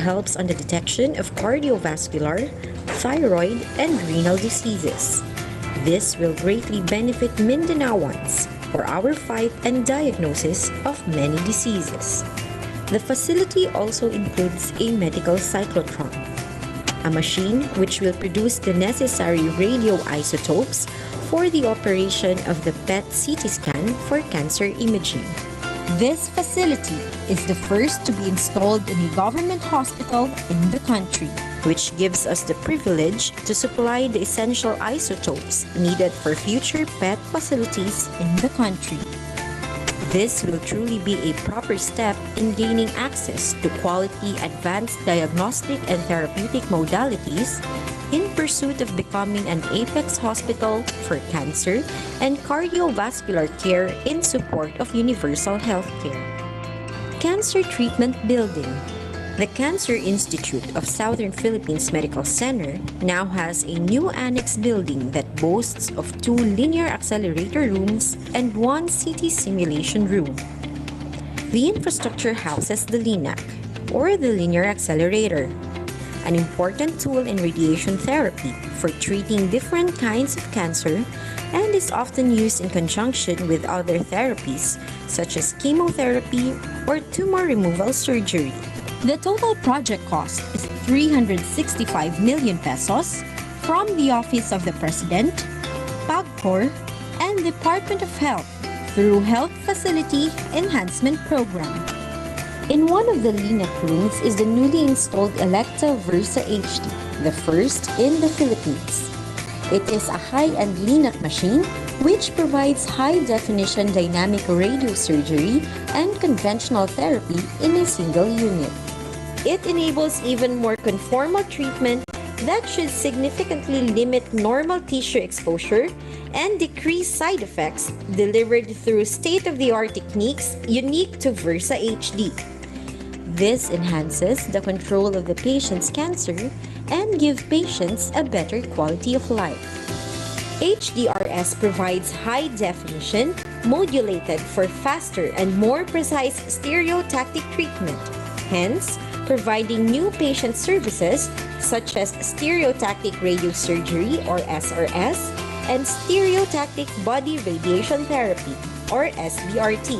helps on the detection of cardiovascular, thyroid, and renal diseases. This will greatly benefit Mindanaoans for our fight and diagnosis of many diseases. The facility also includes a medical cyclotron, a machine which will produce the necessary radioisotopes for the operation of the PET CT scan for cancer imaging. This facility is the first to be installed in a government hospital in the country, which gives us the privilege to supply the essential isotopes needed for future PET facilities in the country. This will truly be a proper step in gaining access to quality advanced diagnostic and therapeutic modalities in pursuit of becoming an apex hospital for cancer and cardiovascular care in support of universal healthcare. Cancer Treatment Building. The Cancer Institute of Southern Philippines Medical Center now has a new annex building that boasts of 2 linear accelerator rooms and 1 CT simulation room. The infrastructure houses the LINAC, or the Linear Accelerator, an important tool in radiation therapy for treating different kinds of cancer and is often used in conjunction with other therapies such as chemotherapy or tumor removal surgery. The total project cost is 365 million pesos from the Office of the President, PAGCOR, and Department of Health through Health Facility Enhancement Program. In one of the LINAC rooms is the newly installed Electa Versa HD, the first in the Philippines. It is a high-end LINAC machine which provides high-definition dynamic radiosurgery and conventional therapy in a single unit. It enables even more conformal treatment that should significantly limit normal tissue exposure and decrease side effects delivered through state-of-the-art techniques unique to Versa HD. This enhances the control of the patient's cancer and gives patients a better quality of life. HDRS provides high definition, modulated for faster and more precise stereotactic treatment, hence providing new patient services such as stereotactic radiosurgery or SRS and stereotactic body radiation therapy or SBRT.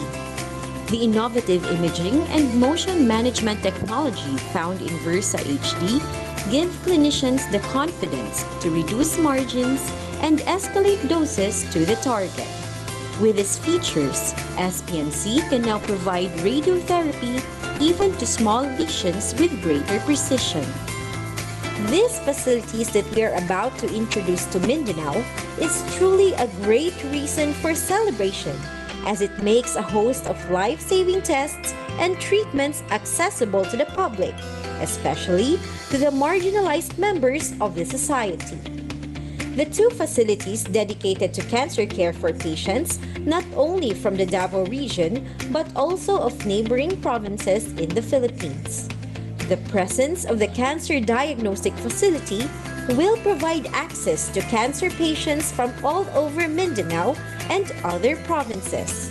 The innovative imaging and motion management technology found in Versa HD give clinicians the confidence to reduce margins and escalate doses to the target. With these features, SPMC can now provide radiotherapy even to small lesions with greater precision. These facilities that we are about to introduce to Mindanao is truly a great reason for celebration, as it makes a host of life-saving tests and treatments accessible to the public, especially to the marginalized members of the society. The 2 facilities dedicated to cancer care for patients not only from the Davao region but also of neighboring provinces in the Philippines. The presence of the Cancer Diagnostic Facility will provide access to cancer patients from all over Mindanao and other provinces.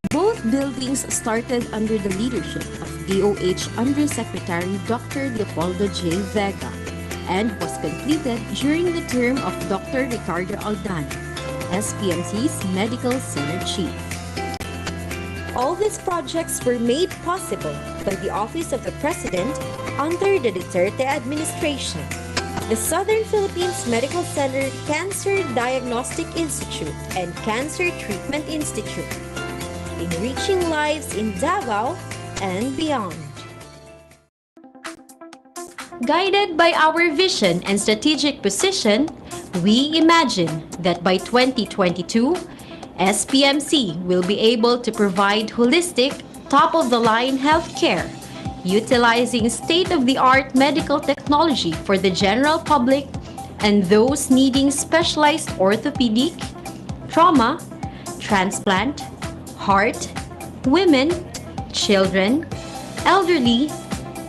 Both buildings started under the leadership of DOH Undersecretary Dr. Leopoldo J. Vega and was completed during the term of Dr. Ricardo Aldan, SPMC's Medical Center Chief. All these projects were made possible by the Office of the President under the Duterte administration. The Southern Philippines Medical Center Cancer Diagnostic Institute and Cancer Treatment Institute, enriching lives in Davao and beyond. Guided by our vision and strategic position, we imagine that by 2022, SPMC will be able to provide holistic, top-of-the-line healthcare, utilizing state-of-the-art medical technology for the general public and those needing specialized orthopedic, trauma, transplant, heart, women, children, elderly,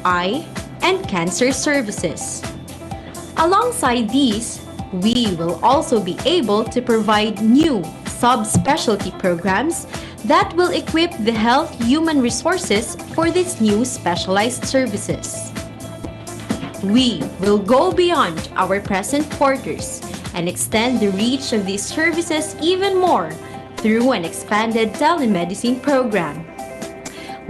eye, and cancer services. Alongside these, we will also be able to provide new subspecialty programs that will equip the health human resources for these new specialized services. We will go beyond our present borders and extend the reach of these services even more through an expanded telemedicine program.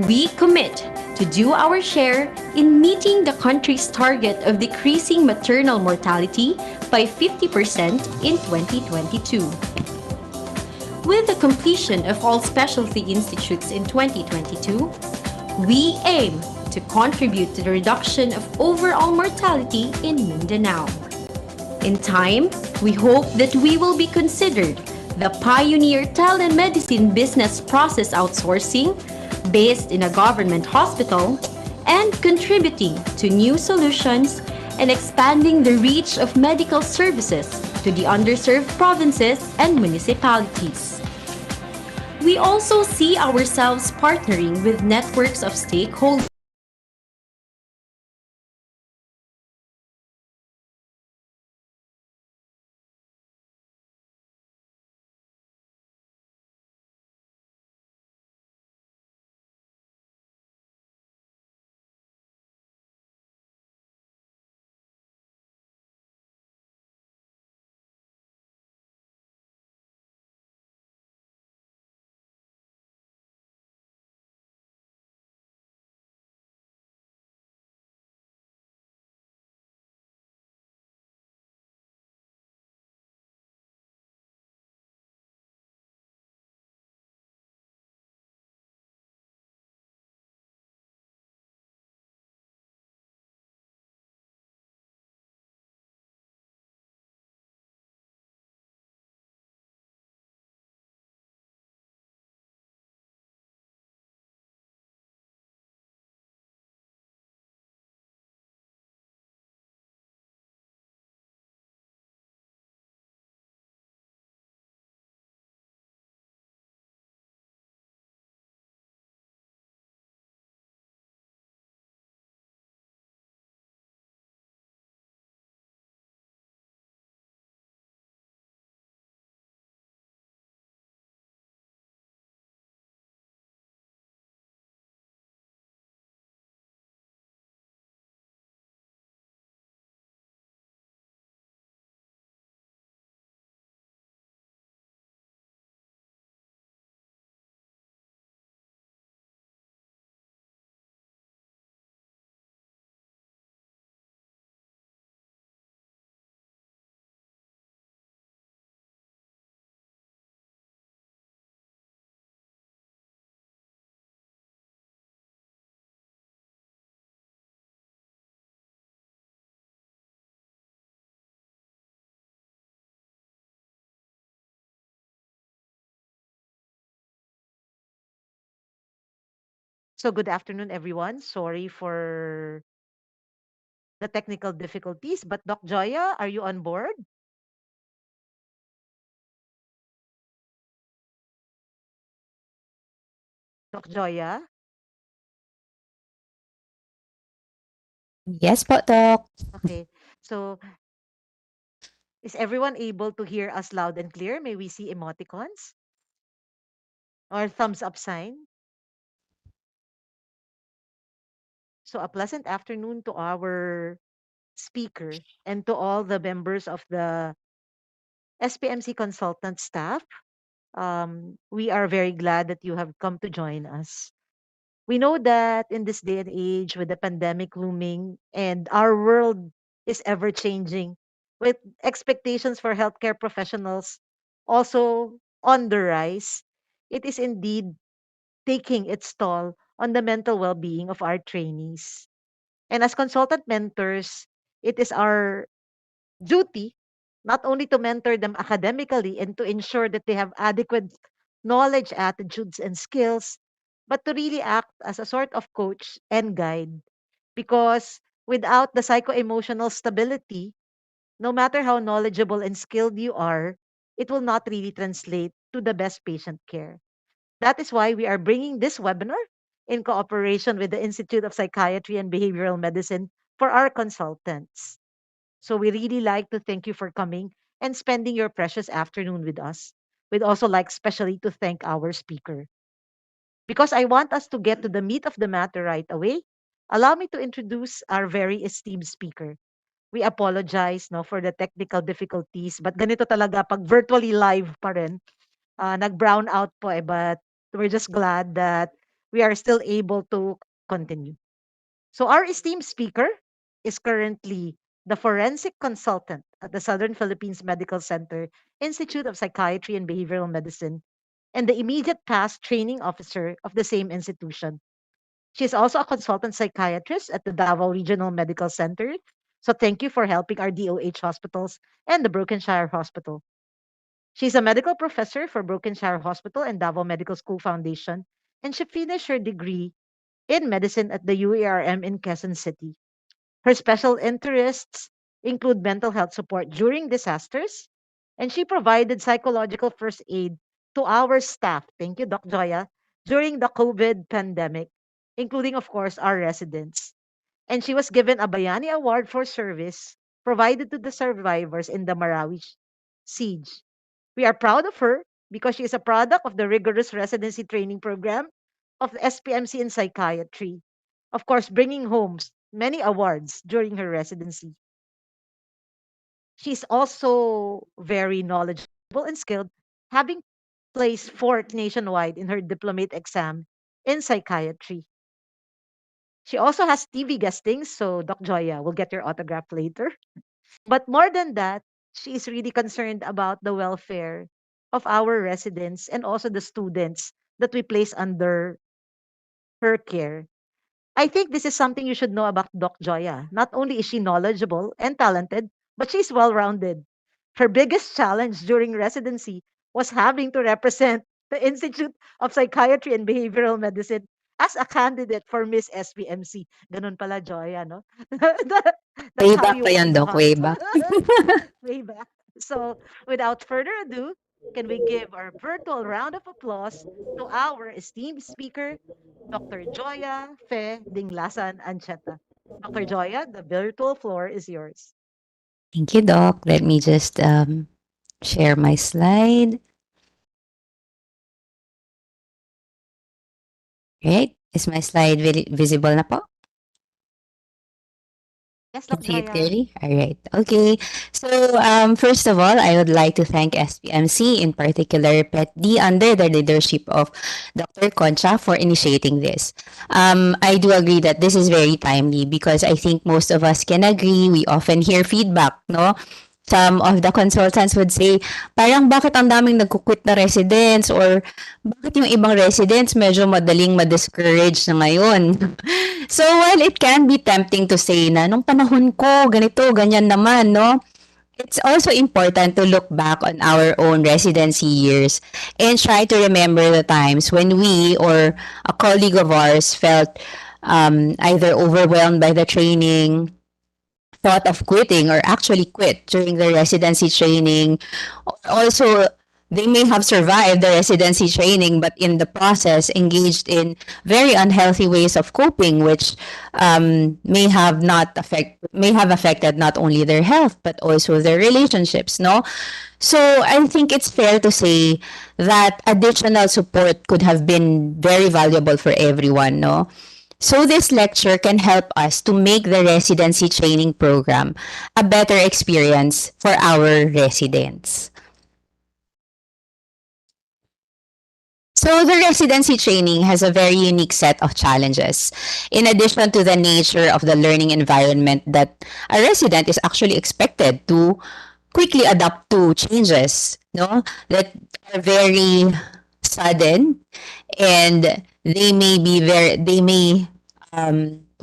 We commit to do our share in meeting the country's target of decreasing maternal mortality by 50% in 2022. With the completion of all specialty institutes in 2022, we aim to contribute to the reduction of overall mortality in Mindanao. In time, we hope that we will be considered the pioneer telemedicine business process outsourcing based in a government hospital and contributing to new solutions and expanding the reach of medical services to the underserved provinces and municipalities. We also see ourselves partnering with networks of stakeholders. So good afternoon, everyone. Sorry for the technical difficulties, but Doc Joya, are you on board? Doc Joya? Yes po, Doc. Okay. So is everyone able to hear us loud and clear? May we see emoticons or thumbs up sign? So a pleasant afternoon to our speaker and to all the members of the SPMC consultant staff. We are very glad that you have come to join us. We know that in this day and age, with the pandemic looming and our world is ever changing, with expectations for healthcare professionals also on the rise, it is indeed taking its toll on the mental well being of our trainees. And as consultant mentors, it is our duty not only to mentor them academically and to ensure that they have adequate knowledge, attitudes, and skills, but to really act as a sort of coach and guide. Because without the psycho emotional stability, no matter how knowledgeable and skilled you are, it will not really translate to the best patient care. That is why we are bringing this webinar in cooperation with the Institute of Psychiatry and Behavioral Medicine for our consultants. So we really like to thank you for coming and spending your precious afternoon with us. We'd also like especially to thank our speaker. Because I want us to get to the meat of the matter right away, allow me to introduce our very esteemed speaker. We apologize no for the technical difficulties, but ganito talaga pag virtually live pa rin. Nag-brown out po eh, but we're just glad that we are still able to continue. So our esteemed speaker is currently the forensic consultant at the Southern Philippines Medical Center Institute of Psychiatry and Behavioral Medicine and the immediate past training officer of the same institution. She is also a consultant psychiatrist at the Davao Regional Medical Center. So thank you for helping our DOH hospitals and the Brokenshire Hospital. She's a medical professor for Brokenshire Hospital and Davao Medical School Foundation, and she finished her degree in medicine at the UARM in Quezon City. Her special interests include mental health support during disasters, and she provided psychological first aid to our staff. Thank you, Doc Joya, during the COVID pandemic, including, of course, our residents. And she was given a Bayani Award for service provided to the survivors in the Marawi siege. We are proud of her because she is a product of the rigorous residency training program of the SPMC in psychiatry. Of course, bringing home many awards during her residency. She's also very knowledgeable and skilled, having placed fourth nationwide in her diplomate exam in psychiatry. She also has TV guestings, so Doc Joya will get your autograph later. But more than that, she is really concerned about the welfare of our residents and also the students that we place under her care. I think this is something you should know about Doc Joya. Not only is she knowledgeable and talented, but she's well rounded. Her biggest challenge during residency was having to represent the Institute of Psychiatry and Behavioral Medicine as a candidate for Miss SPMC. Ganun pala, Joya, no? That's Way how back you pa won yun, the Doc, heart. way back. Way back. So, without further ado, can we give our virtual round of applause to our esteemed speaker, Dr. Joya Fe Dinglasan Ancheta. Dr. Joya, the virtual floor is yours. Thank you, Doc. Let me just share my slide. Right? Is my slide visible na po? Yes, Can Dr. see it Joya. clearly? All right. Okay. So, first of all, I would like to thank SPMC, in particular PETD, under the leadership of Dr. Concha, for initiating this. I do agree that this is very timely because I think most of us can agree. We often hear feedback, no? Some of the consultants would say, parang bakit ang daming nagkukwit na residents or bakit yung ibang residents medyo madaling ma-discourage na ngayon. So while it can be tempting to say na nung panahon ko, ganito, ganyan naman, no? It's also important to look back on our own residency years and try to remember the times when we or a colleague of ours felt either overwhelmed by the training, thought of quitting or actually quit during the residency training. Also, they may have survived the residency training, but in the process engaged in very unhealthy ways of coping, which may have affected not only their health but also their relationships. No, so I think it's fair to say that additional support could have been very valuable for everyone. No, so this lecture can help us to make the residency training program a better experience for our residents. So the residency training has a very unique set of challenges. In addition to the nature of the learning environment that a resident is actually expected to quickly adapt to changes, no, that are very sudden, and they may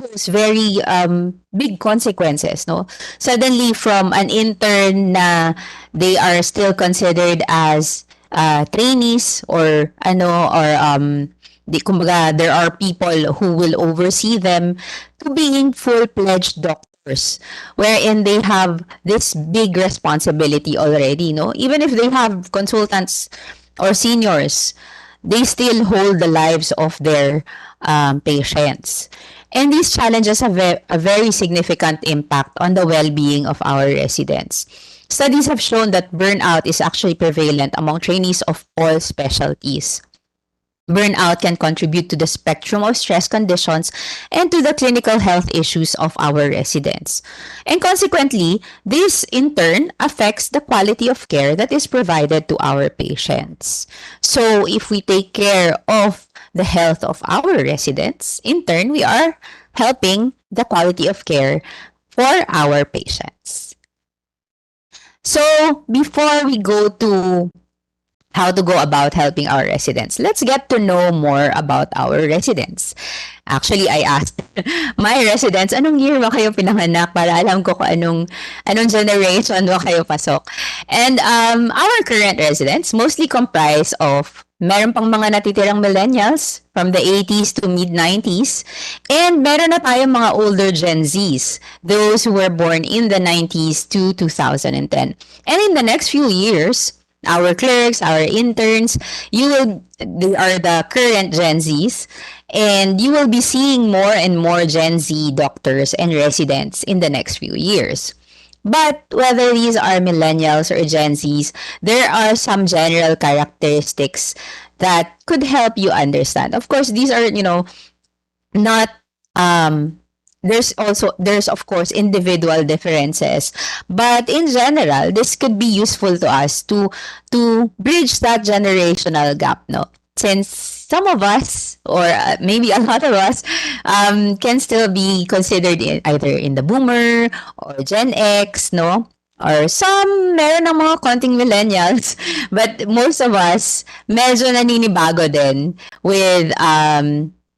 pose very big consequences, no? Suddenly from an intern na they are still considered as trainees or kumbaga there are people who will oversee them, to being full-fledged doctors wherein they have this big responsibility already, no? Even if they have consultants or seniors, they still hold the lives of their patients. And these challenges have a very significant impact on the well-being of our residents. Studies have shown that burnout is actually prevalent among trainees of all specialties. Burnout can contribute to the spectrum of stress conditions and to the clinical health issues of our residents. And consequently, this in turn affects the quality of care that is provided to our patients. So, if we take care of the health of our residents, in turn, we are helping the quality of care for our patients. So, before we go to how to go about helping our residents, let's get to know more about our residents. Actually, I asked my residents, anong year ba kayo pinanganak para alam ko kung anong generation ba kayo pasok. And our current residents mostly comprise of meron pang mga natitirang millennials from the 80s to mid-90s. And meron na tayong mga older Gen Zs, those who were born in the 90s to 2010. And in the next few years, our clerks, our interns, they are the current Gen Zs, and you will be seeing more and more Gen Z doctors and residents in the next few years. But whether these are millennials or Gen Zs, there are some general characteristics that could help you understand. Of course, these are, not there's of course individual differences, but in general this could be useful to us to bridge that generational gap, no, since some of us, or maybe a lot of us, can still be considered either in the boomer or Gen X, no, or some meron ng mga konting millennials, but most of us medyo naninibago din with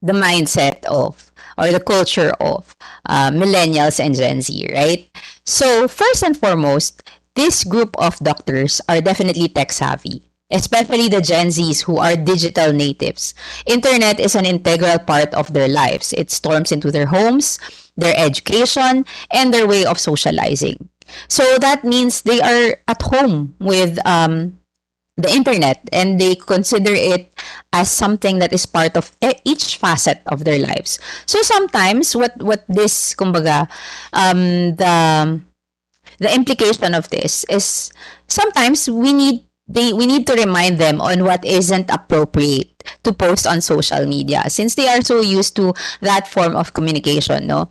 the mindset of or the culture of millennials and Gen Z, right? So first and foremost, this group of doctors are definitely tech savvy, especially the Gen Zs who are digital natives. Internet is an integral part of their lives. It storms into their homes, their education, and their way of socializing. So that means they are at home with the internet, and they consider it as something that is part of each facet of their lives. So sometimes what this kumbaga the implication of this is sometimes we need to remind them on what isn't appropriate to post on social media, since they are so used to that form of communication, no.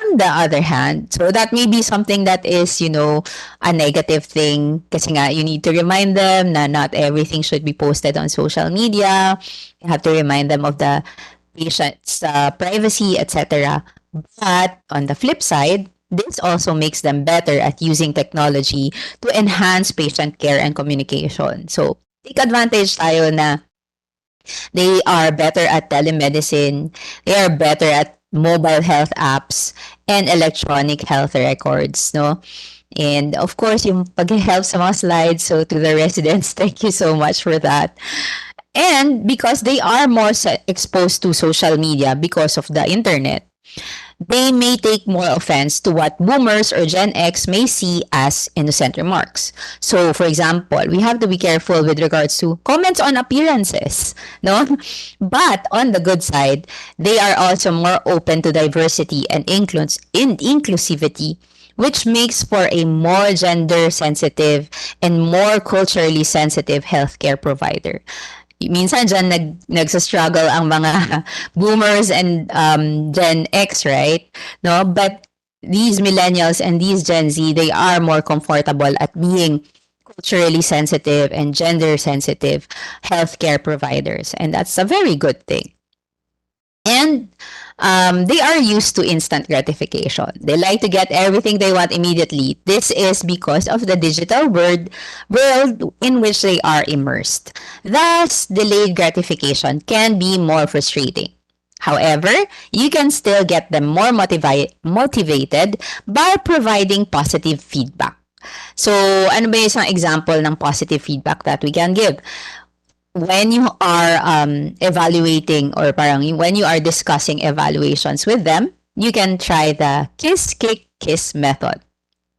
On the other hand, so that may be something that is, a negative thing, kasi nga you need to remind them na not everything should be posted on social media. You have to remind them of the patient's privacy, etc. But on the flip side, this also makes them better at using technology to enhance patient care and communication. So, take advantage tayo na they are better at telemedicine, they are better at mobile health apps, and electronic health records, no? And of course, yung pag-help sa mga slides, so to the residents, thank you so much for that. And because they are more exposed to social media because of the internet, they may take more offense to what boomers or Gen X may see as innocent remarks. So, for example, we have to be careful with regards to comments on appearances, no? But on the good side, they are also more open to diversity and inclusivity, which makes for a more gender-sensitive and more culturally sensitive healthcare provider. Minsan dyan nagsa-struggle ang mga boomers and Gen X, right? No, but these millennials and these Gen Z, they are more comfortable at being culturally sensitive and gender sensitive healthcare providers, and that's a very good thing. And they are used to instant gratification. They like to get everything they want immediately. This is because of the digital world in which they are immersed. Thus, delayed gratification can be more frustrating. However, you can still get them more motivated by providing positive feedback. So, ano ba yung isang example ng positive feedback that we can give? When you are evaluating, or parang when you are discussing evaluations with them, you can try the kiss, kick, kiss method.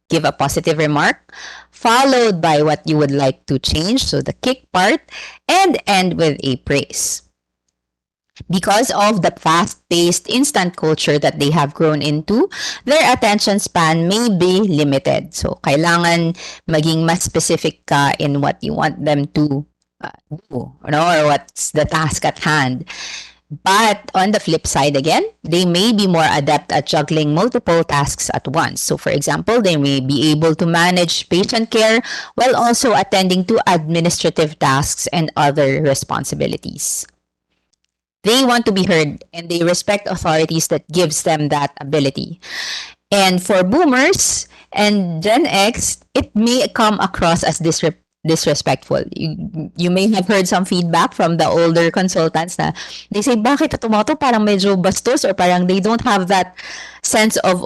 Give a positive remark, followed by what you would like to change, so the kick part, and end with a praise. Because of the fast-paced instant culture that they have grown into, their attention span may be limited. So, kailangan maging mas specific ka in what you want them to do, or what's the task at hand. But on the flip side again, they may be more adept at juggling multiple tasks at once. So for example, they may be able to manage patient care while also attending to administrative tasks and other responsibilities. They want to be heard and they respect authorities that gives them that ability. And for boomers and Gen X, it may come across as disrespectful. You may have heard some feedback from the older consultants na they say, bakit ito mo to parang medyo bastos or parang they don't have that sense of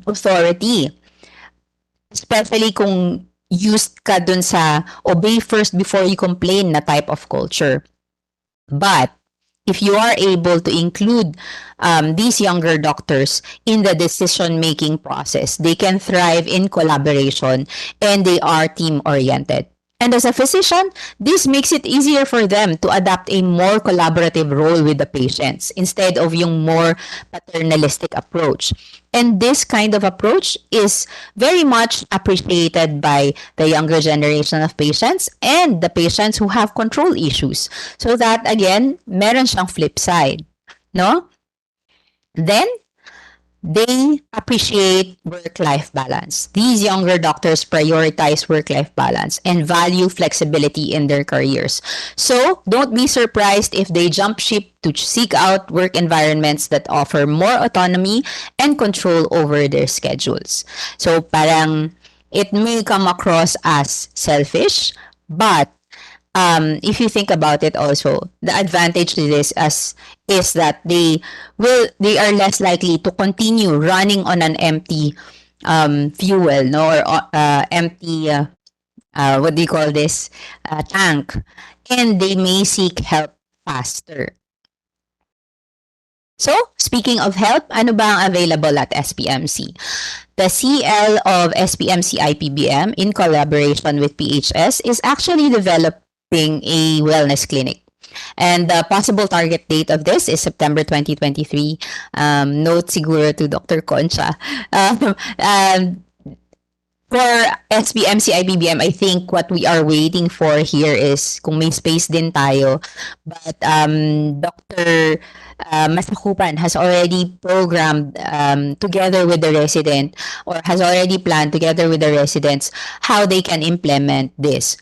authority. Especially kung used ka dun sa obey first before you complain na type of culture. But if you are able to include these younger doctors in the decision-making process, they can thrive in collaboration and they are team-oriented. And as a physician, this makes it easier for them to adapt a more collaborative role with the patients instead of yung more paternalistic approach. And this kind of approach is very much appreciated by the younger generation of patients and the patients who have control issues. So that again, meron siyang flip side, no? Then they appreciate work-life balance. These younger doctors prioritize work-life balance and value flexibility in their careers. So don't be surprised if they jump ship to seek out work environments that offer more autonomy and control over their schedules. So parang it may come across as selfish, but if you think about it also, the advantage to this is that they are less likely to continue running on an empty fuel, no, or empty what do you call this, tank, and they may seek help faster. So, speaking of help, ano ba ang available at SPMC? The CL of SPMC IPBM in collaboration with PHS is actually developing a wellness clinic. And the possible target date of this is September 2023. Note siguro to Dr. Concha. For SPMC IPBM, I think what we are waiting for here is kung may space din tayo. But Dr. Masakupan has already programmed together with the resident or has already planned together with the residents how they can implement this.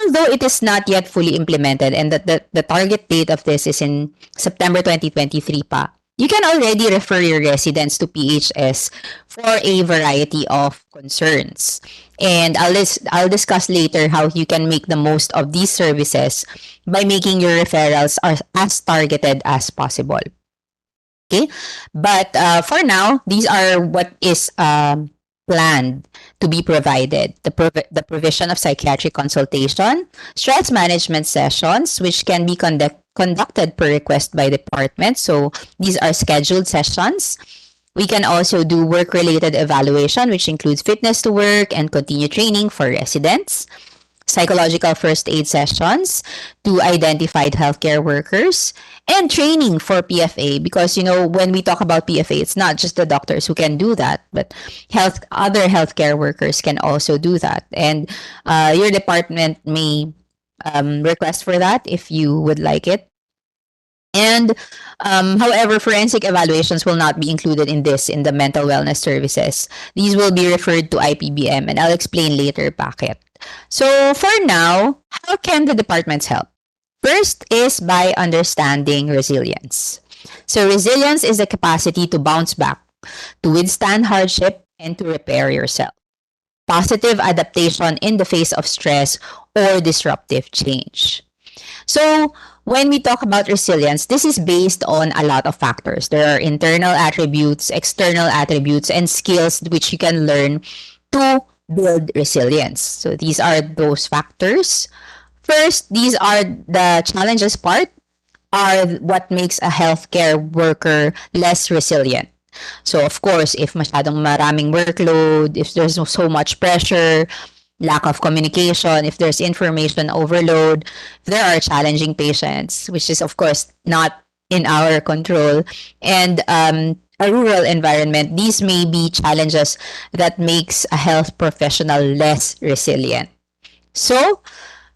Although it is not yet fully implemented and the target date of this is in September 2023 pa, you can already refer your residents to PHS for a variety of concerns. And I'll discuss later how you can make the most of these services by making your referrals as targeted as possible. Okay? But for now, these are what is planned to be provided. The provision of psychiatric consultation, stress management sessions, which can be conducted per request by department. So these are scheduled sessions. We can also do work-related evaluation, which includes fitness to work and continued training for residents. Psychological first aid sessions to identified healthcare workers, and training for PFA, because when we talk about PFA, it's not just the doctors who can do that, but other healthcare workers can also do that. And your department may request for that if you would like it. And however, forensic evaluations will not be included in the mental wellness services. These will be referred to IPBM, and I'll explain later bakit. So for now, how can the departments help? First is by understanding resilience. So resilience is the capacity to bounce back, to withstand hardship, and to repair yourself. Positive adaptation in the face of stress or disruptive change. So when we talk about resilience, this is based on a lot of factors. There are internal attributes, external attributes, and skills which you can learn to build resilience. So these are those factors. First, these are the challenges part, are what makes a healthcare worker less resilient. So of course, if masyadong maraming workload, if there's so much pressure, lack of communication, if there's information overload, if there are challenging patients, which is of course not in our control, and a rural environment, these may be challenges that makes a health professional less resilient. So,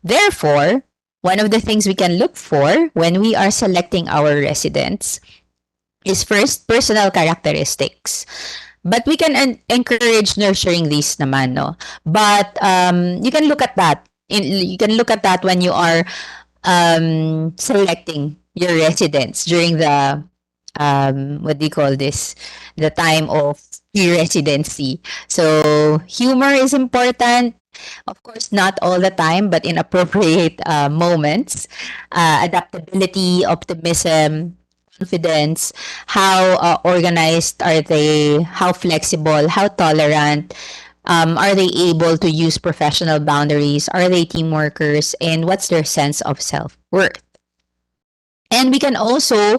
therefore, one of the things we can look for when we are selecting our residents is first personal characteristics. But we can encourage nurturing these naman, no? But you can look at that. You can look at that when you are selecting your residents during the what do you call this? The time of residency. So humor is important. Of course, not all the time, but in appropriate moments. Adaptability, optimism, confidence, how organized are they, how flexible, how tolerant, are they able to use professional boundaries, are they team workers, and what's their sense of self-worth. And we can also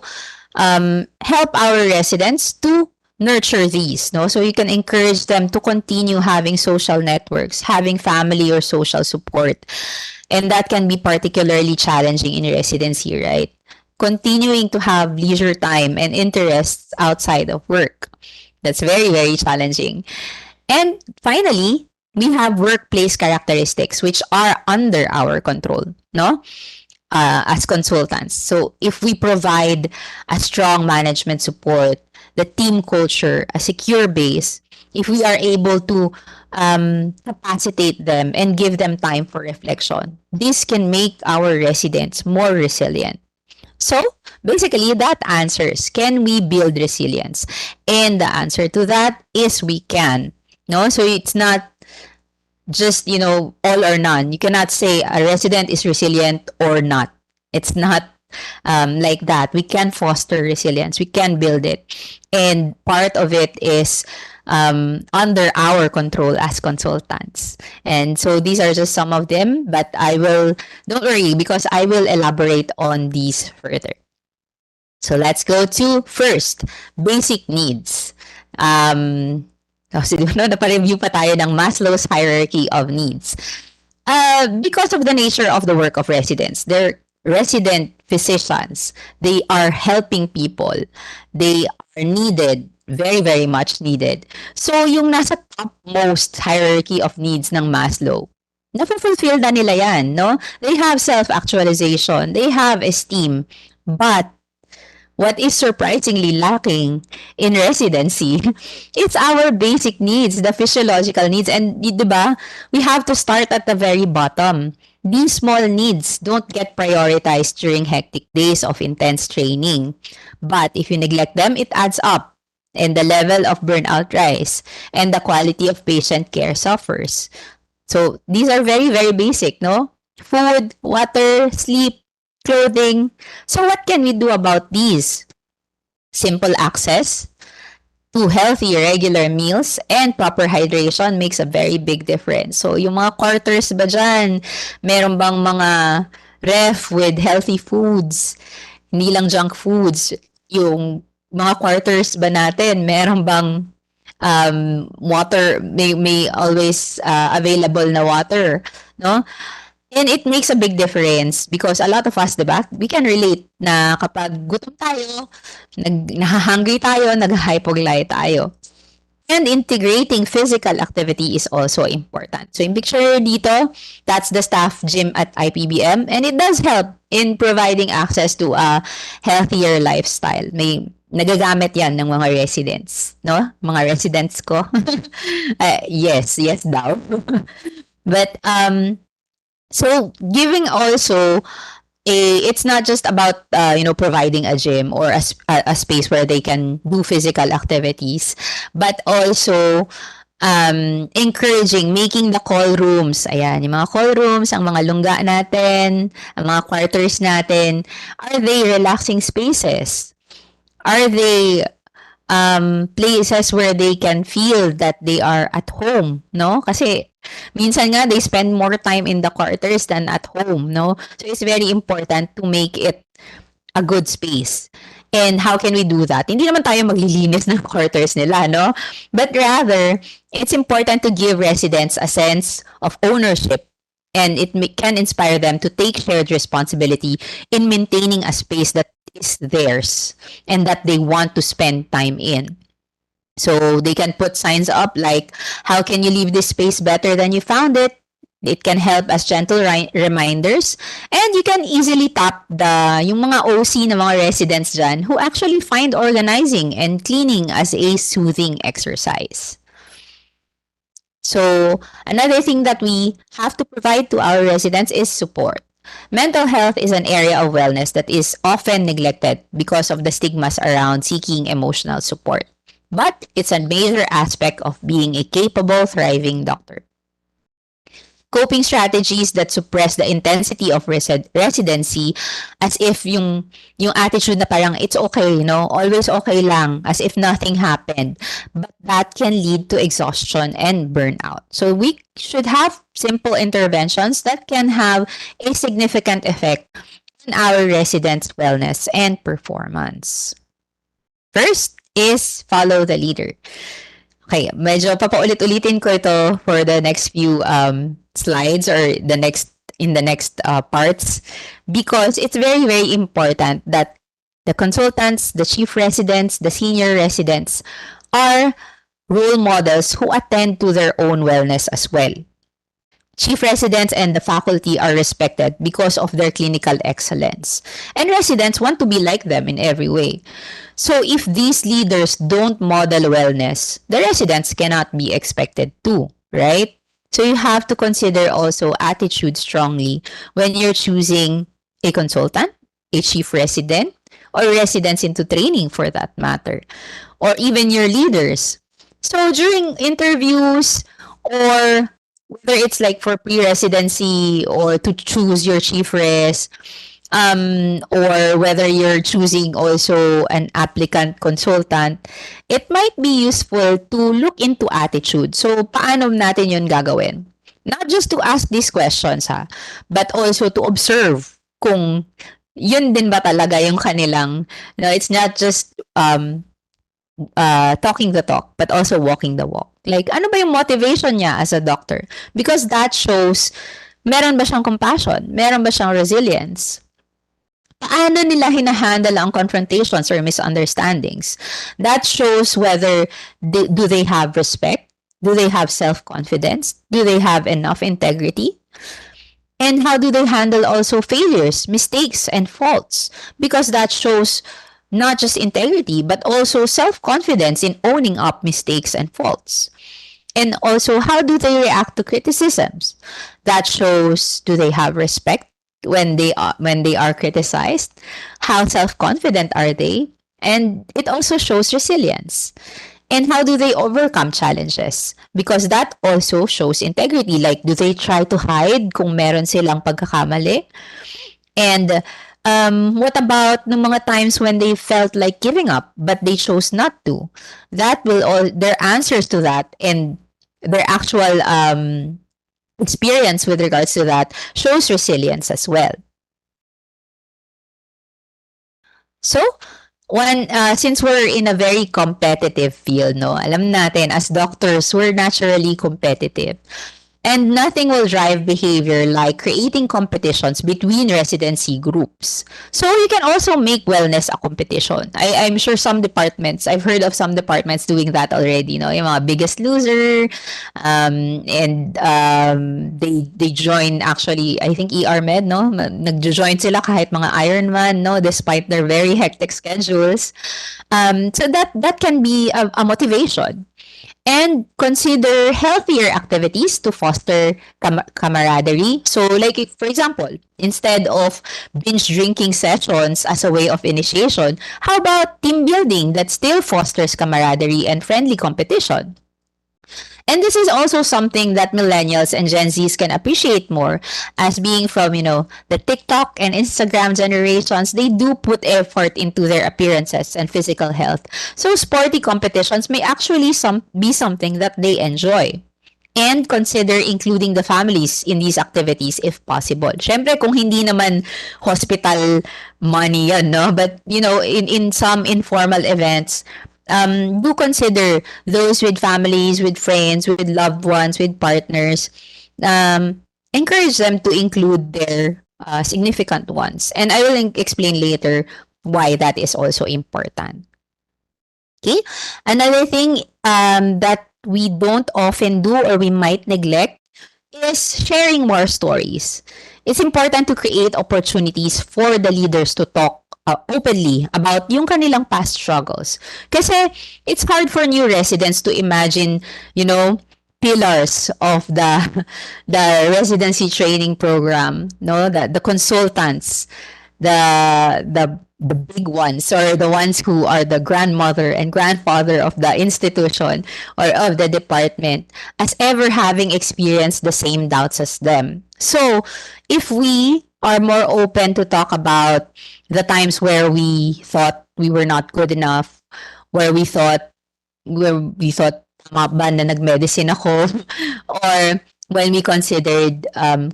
help our residents to nurture these, no? So you can encourage them to continue having social networks, having family or social support. And that can be particularly challenging in residency, right? Continuing to have leisure time and interests outside of work. That's very, very challenging. And finally, we have workplace characteristics which are under our control, no? As consultants. So if we provide a strong management support, the team culture, a secure base, if we are able to capacitate them and give them time for reflection, this can make our residents more resilient. So basically, that answers, can we build resilience? And the answer to that is we can. No, so it's not just, all or none. You cannot say a resident is resilient or not. It's not like that. We can foster resilience. We can build it. And part of it is under our control as consultants. And so these are just some of them, but don't worry, because I will elaborate on these further. So let's go to first, basic needs. Kasi napareview pa tayo ng Maslow's hierarchy of needs. Because of the nature of the work of residents, they're resident physicians. They are helping people. They are needed, very, very much needed. So, yung nasa topmost hierarchy of needs ng Maslow, na-fulfill na nila yan, no? They have self-actualization. They have esteem. But, what is surprisingly lacking in residency, it's our basic needs, the physiological needs. And, diba, we have to start at the very bottom. These small needs don't get prioritized during hectic days of intense training. But if you neglect them, it adds up. And the level of burnout rise. And the quality of patient care suffers. So, these are very, very basic, no? Food, water, sleep, clothing. So what can we do about these? Simple access to healthy, regular meals and proper hydration makes a very big difference. So yung mga quarters ba dyan, meron bang mga ref with healthy foods? Hindi lang junk foods. Yung mga quarters ba natin, meron bang water, may always available na water, no? And it makes a big difference because a lot of us, diba, we can relate na kapag gutom tayo, nahahungry tayo, nag-hypoglycemia tayo. And integrating physical activity is also important. So, yung picture dito, that's the staff gym at IPBM. And it does help in providing access to a healthier lifestyle. May nagagamit yan ng mga residents, no? Mga residents ko. Yes daw. But, so giving also it's not just about providing a gym or a space where they can do physical activities, but also encouraging, making the call rooms. Ayan, yung mga call rooms, ang mga lungga natin, ang mga quarters natin, are they relaxing spaces? Are they places where they can feel that they are at home, no? Kasi minsan nga they spend more time in the quarters than at home, no? So it's very important to make it a good space. And how can we do that? Hindi naman tayo maglilinis ng quarters nila, no? But rather, it's important to give residents a sense of ownership, and it can inspire them to take shared responsibility in maintaining a space that is theirs and that they want to spend time in. So they can put signs up like, how can you leave this space better than you found it? It can help as gentle reminders, and you can easily tap yung mga OC na mga residents dyan who actually find organizing and cleaning as a soothing exercise. So another thing that we have to provide to our residents is support. Mental health is an area of wellness that is often neglected because of the stigmas around seeking emotional support. But it's a major aspect of being a capable, thriving doctor. Coping strategies that suppress the intensity of residency, as if yung attitude na parang it's okay, always okay lang, as if nothing happened. But that can lead to exhaustion and burnout. So we should have simple interventions that can have a significant effect on our residents' wellness and performance. First is follow the leader. Okay, medyo papaulit-ulitin ko ito for the next few slides or in the next parts, because it's very, very important that the consultants, the chief residents, the senior residents are role models who attend to their own wellness as well. Chief residents and the faculty are respected because of their clinical excellence, and residents want to be like them in every way. So if these leaders don't model wellness, the residents cannot be expected to, right? So you have to consider also attitude strongly when you're choosing a consultant, a chief resident, or residents into training for that matter, or even your leaders. So during interviews, or whether it's like for pre-residency or to choose your chief res, or whether you're choosing also an applicant consultant, it might be useful to look into attitude. So, paano natin yun gagawin? Not just to ask these questions, but also to observe kung yun din ba talaga yung kanilang, it's not just talking the talk, but also walking the walk. Like, ano ba yung motivation niya as a doctor? Because that shows, meron ba siyang compassion? Meron ba siyang resilience? Paano nila hinahandle ang confrontations or misunderstandings? That shows whether do they have respect? Do they have self-confidence? Do they have enough integrity? And how do they handle also failures, mistakes, and faults? Because that shows not just integrity, but also self-confidence in owning up mistakes and faults. And also, how do they react to criticisms? That shows, do they have respect when they are criticized? How self-confident are they? And it also shows resilience. And how do they overcome challenges? Because that also shows integrity. Like, do they try to hide kung meron silang pagkakamali? And what about the mga times when they felt like giving up, but they chose not to? That will all their answers to that and their actual experience with regards to that shows resilience as well. So, since we're in a very competitive field, alam natin, as doctors, we're naturally competitive. And nothing will drive behavior like creating competitions between residency groups. So you can also make wellness a competition. I'm sure some departments, I've heard of some departments doing that already, yung mga Biggest Loser, and they join actually, I think ER Med, nag-join sila kahit mga Ironman, despite their very hectic schedules. So that can be a motivation. And consider healthier activities to foster camaraderie. So like, for example, instead of binge drinking sessions as a way of initiation, how about team building that still fosters camaraderie and friendly competition? And this is also something that millennials and Gen Zs can appreciate more, as being from, the TikTok and Instagram generations, they do put effort into their appearances and physical health. So sporty competitions may actually be something that they enjoy. And consider including the families in these activities if possible. Syempre, kung hindi naman hospital money yan, But, in some informal events, do consider those with families, with friends, with loved ones, with partners. Encourage them to include their significant ones. And I will explain later why that is also important. Okay? Another thing that we don't often do or we might neglect is sharing more stories. It's important to create opportunities for the leaders to talk openly about yung kanilang past struggles. Kasi it's hard for new residents to imagine, you know, pillars of the residency training program, no, the consultants, the big ones, or the ones who are the grandmother and grandfather of the institution or of the department, as ever having experienced the same doubts as them. So if we are more open to talk about the times where we thought we were not good enough, where we thought tama ba na nag-medicine ako, or when we considered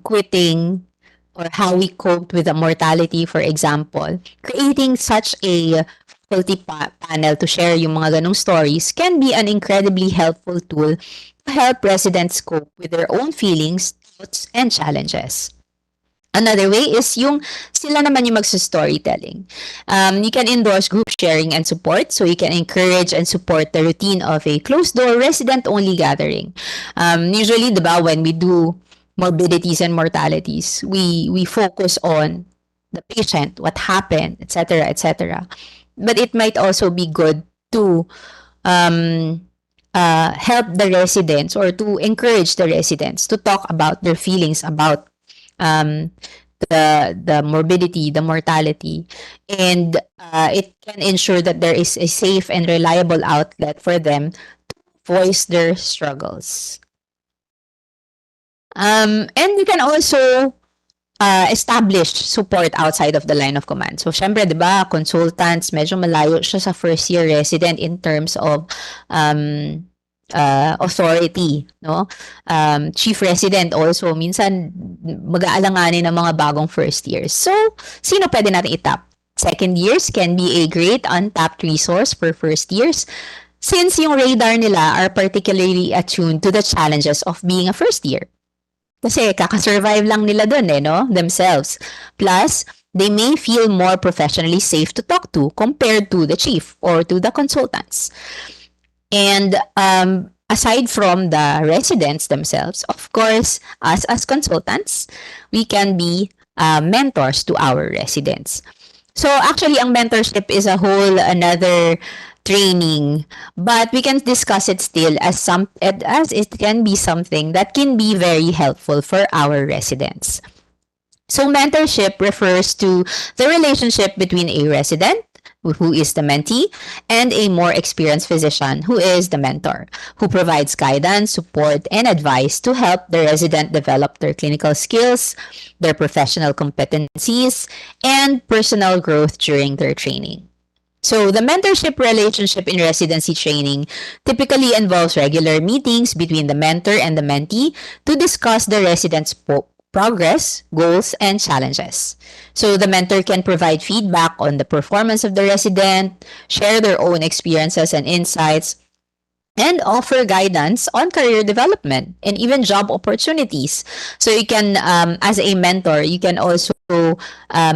quitting, or how we coped with the mortality, for example. Creating such a faculty panel to share yung mga ganong stories can be an incredibly helpful tool to help residents cope with their own feelings, thoughts, and challenges. Another way is yung sila naman yung magsa-storytelling. You can endorse group sharing and support, so you can encourage and support the routine of a closed-door resident-only gathering. Usually, di ba, when we do morbidities and mortalities, we focus on the patient, what happened, etc., etc. But it might also be good to help the residents, or to encourage the residents to talk about their feelings about the morbidity, the mortality, and it can ensure that there is a safe and reliable outlet for them to voice their struggles. And you can also establish support outside of the line of command. So, syempre, di ba, consultants, medyo malayo siya sa first-year resident in terms of authority, no? Chief resident also, minsan, mag-aalanganin ng mga bagong first years. So, sino pwede natin itap? Second years can be a great untapped resource for first years, since yung radar nila are particularly attuned to the challenges of being a first year. Kasi kakasurvive lang nila dun no? Themselves. Plus, they may feel more professionally safe to talk to compared to the chief or to the consultants. And aside from the residents themselves, of course, us as consultants, we can be mentors to our residents. So actually, ang mentorship is a whole another training, but we can discuss it still as it can be something that can be very helpful for our residents. So mentorship refers to the relationship between a resident, who is the mentee, and a more experienced physician, who is the mentor, who provides guidance, support, and advice to help the resident develop their clinical skills, their professional competencies, and personal growth during their training. So the mentorship relationship in residency training typically involves regular meetings between the mentor and the mentee to discuss the resident's progress, goals, and challenges. So the mentor can provide feedback on the performance of the resident, share their own experiences and insights, and offer guidance on career development and even job opportunities. So you can, as a mentor, you can also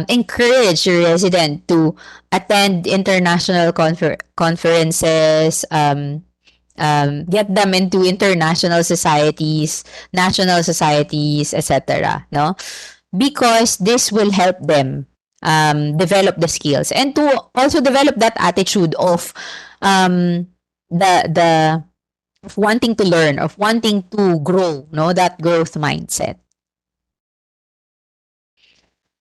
encourage your resident to attend international conferences, get them into international societies, national societies, etc. No, because this will help them develop the skills, and to also develop that attitude of the of wanting to learn, of wanting to grow, no, that growth mindset.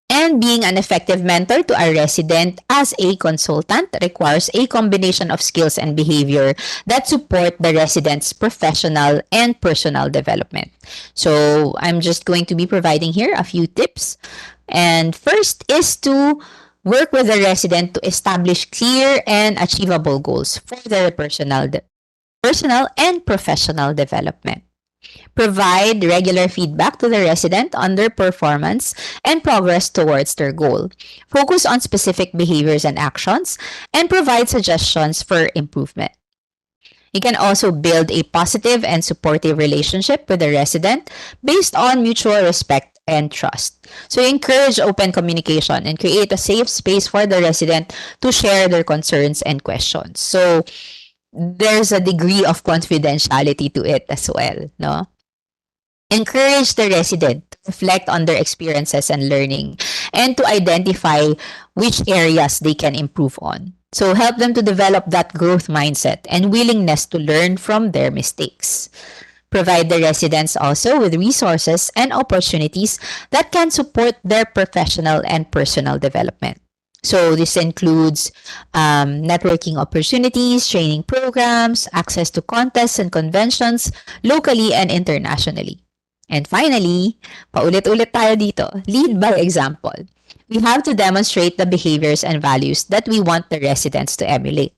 And being an effective mentor to a resident as a consultant requires a combination of skills and behavior that support the resident's professional and personal development. So I'm just going to be providing here a few tips. And first is to work with the resident to establish clear and achievable goals for their personal and professional development. Provide regular feedback to the resident on their performance and progress towards their goal. Focus on specific behaviors and actions, and provide suggestions for improvement. You can also build a positive and supportive relationship with the resident based on mutual respect and trust. So encourage open communication and create a safe space for the resident to share their concerns and questions. So there's a degree of confidentiality to it as well, no? Encourage the resident to reflect on their experiences and learning and to identify which areas they can improve on. So help them to develop that growth mindset and willingness to learn from their mistakes. Provide the residents also with resources and opportunities that can support their professional and personal development. So this includes networking opportunities, training programs, access to contests and conventions locally and internationally. And finally, paulit-ulit tayo dito, lead by example. We have to demonstrate the behaviors and values that we want the residents to emulate.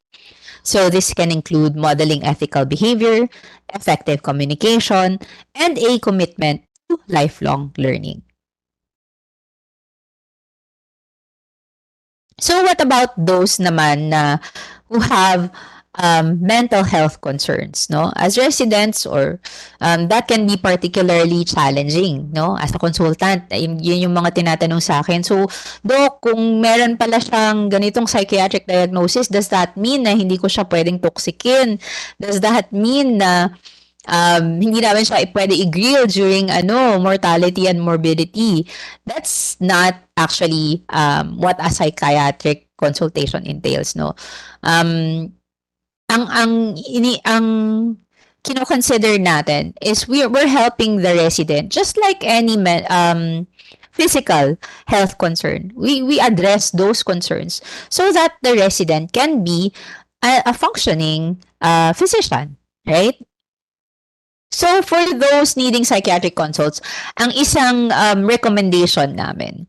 So this can include modeling ethical behavior, effective communication, and a commitment to lifelong learning. So what about those naman na who have mental health concerns, no? As residents or that can be particularly challenging, no? As a consultant, yun yung mga tinatanong sa akin. So, Doc, kung meron pala siyang ganitong psychiatric diagnosis, does that mean na hindi ko siya pwedeng toksikin? Does that mean na hindi namin siya pwede i-grill during mortality and morbidity? That's not actually what a psychiatric consultation entails, no? Ang kino-consider natin is we're helping the resident just like any physical health concern. We address those concerns so that the resident can be a functioning physician, right? So for those needing psychiatric consults, ang isang recommendation namin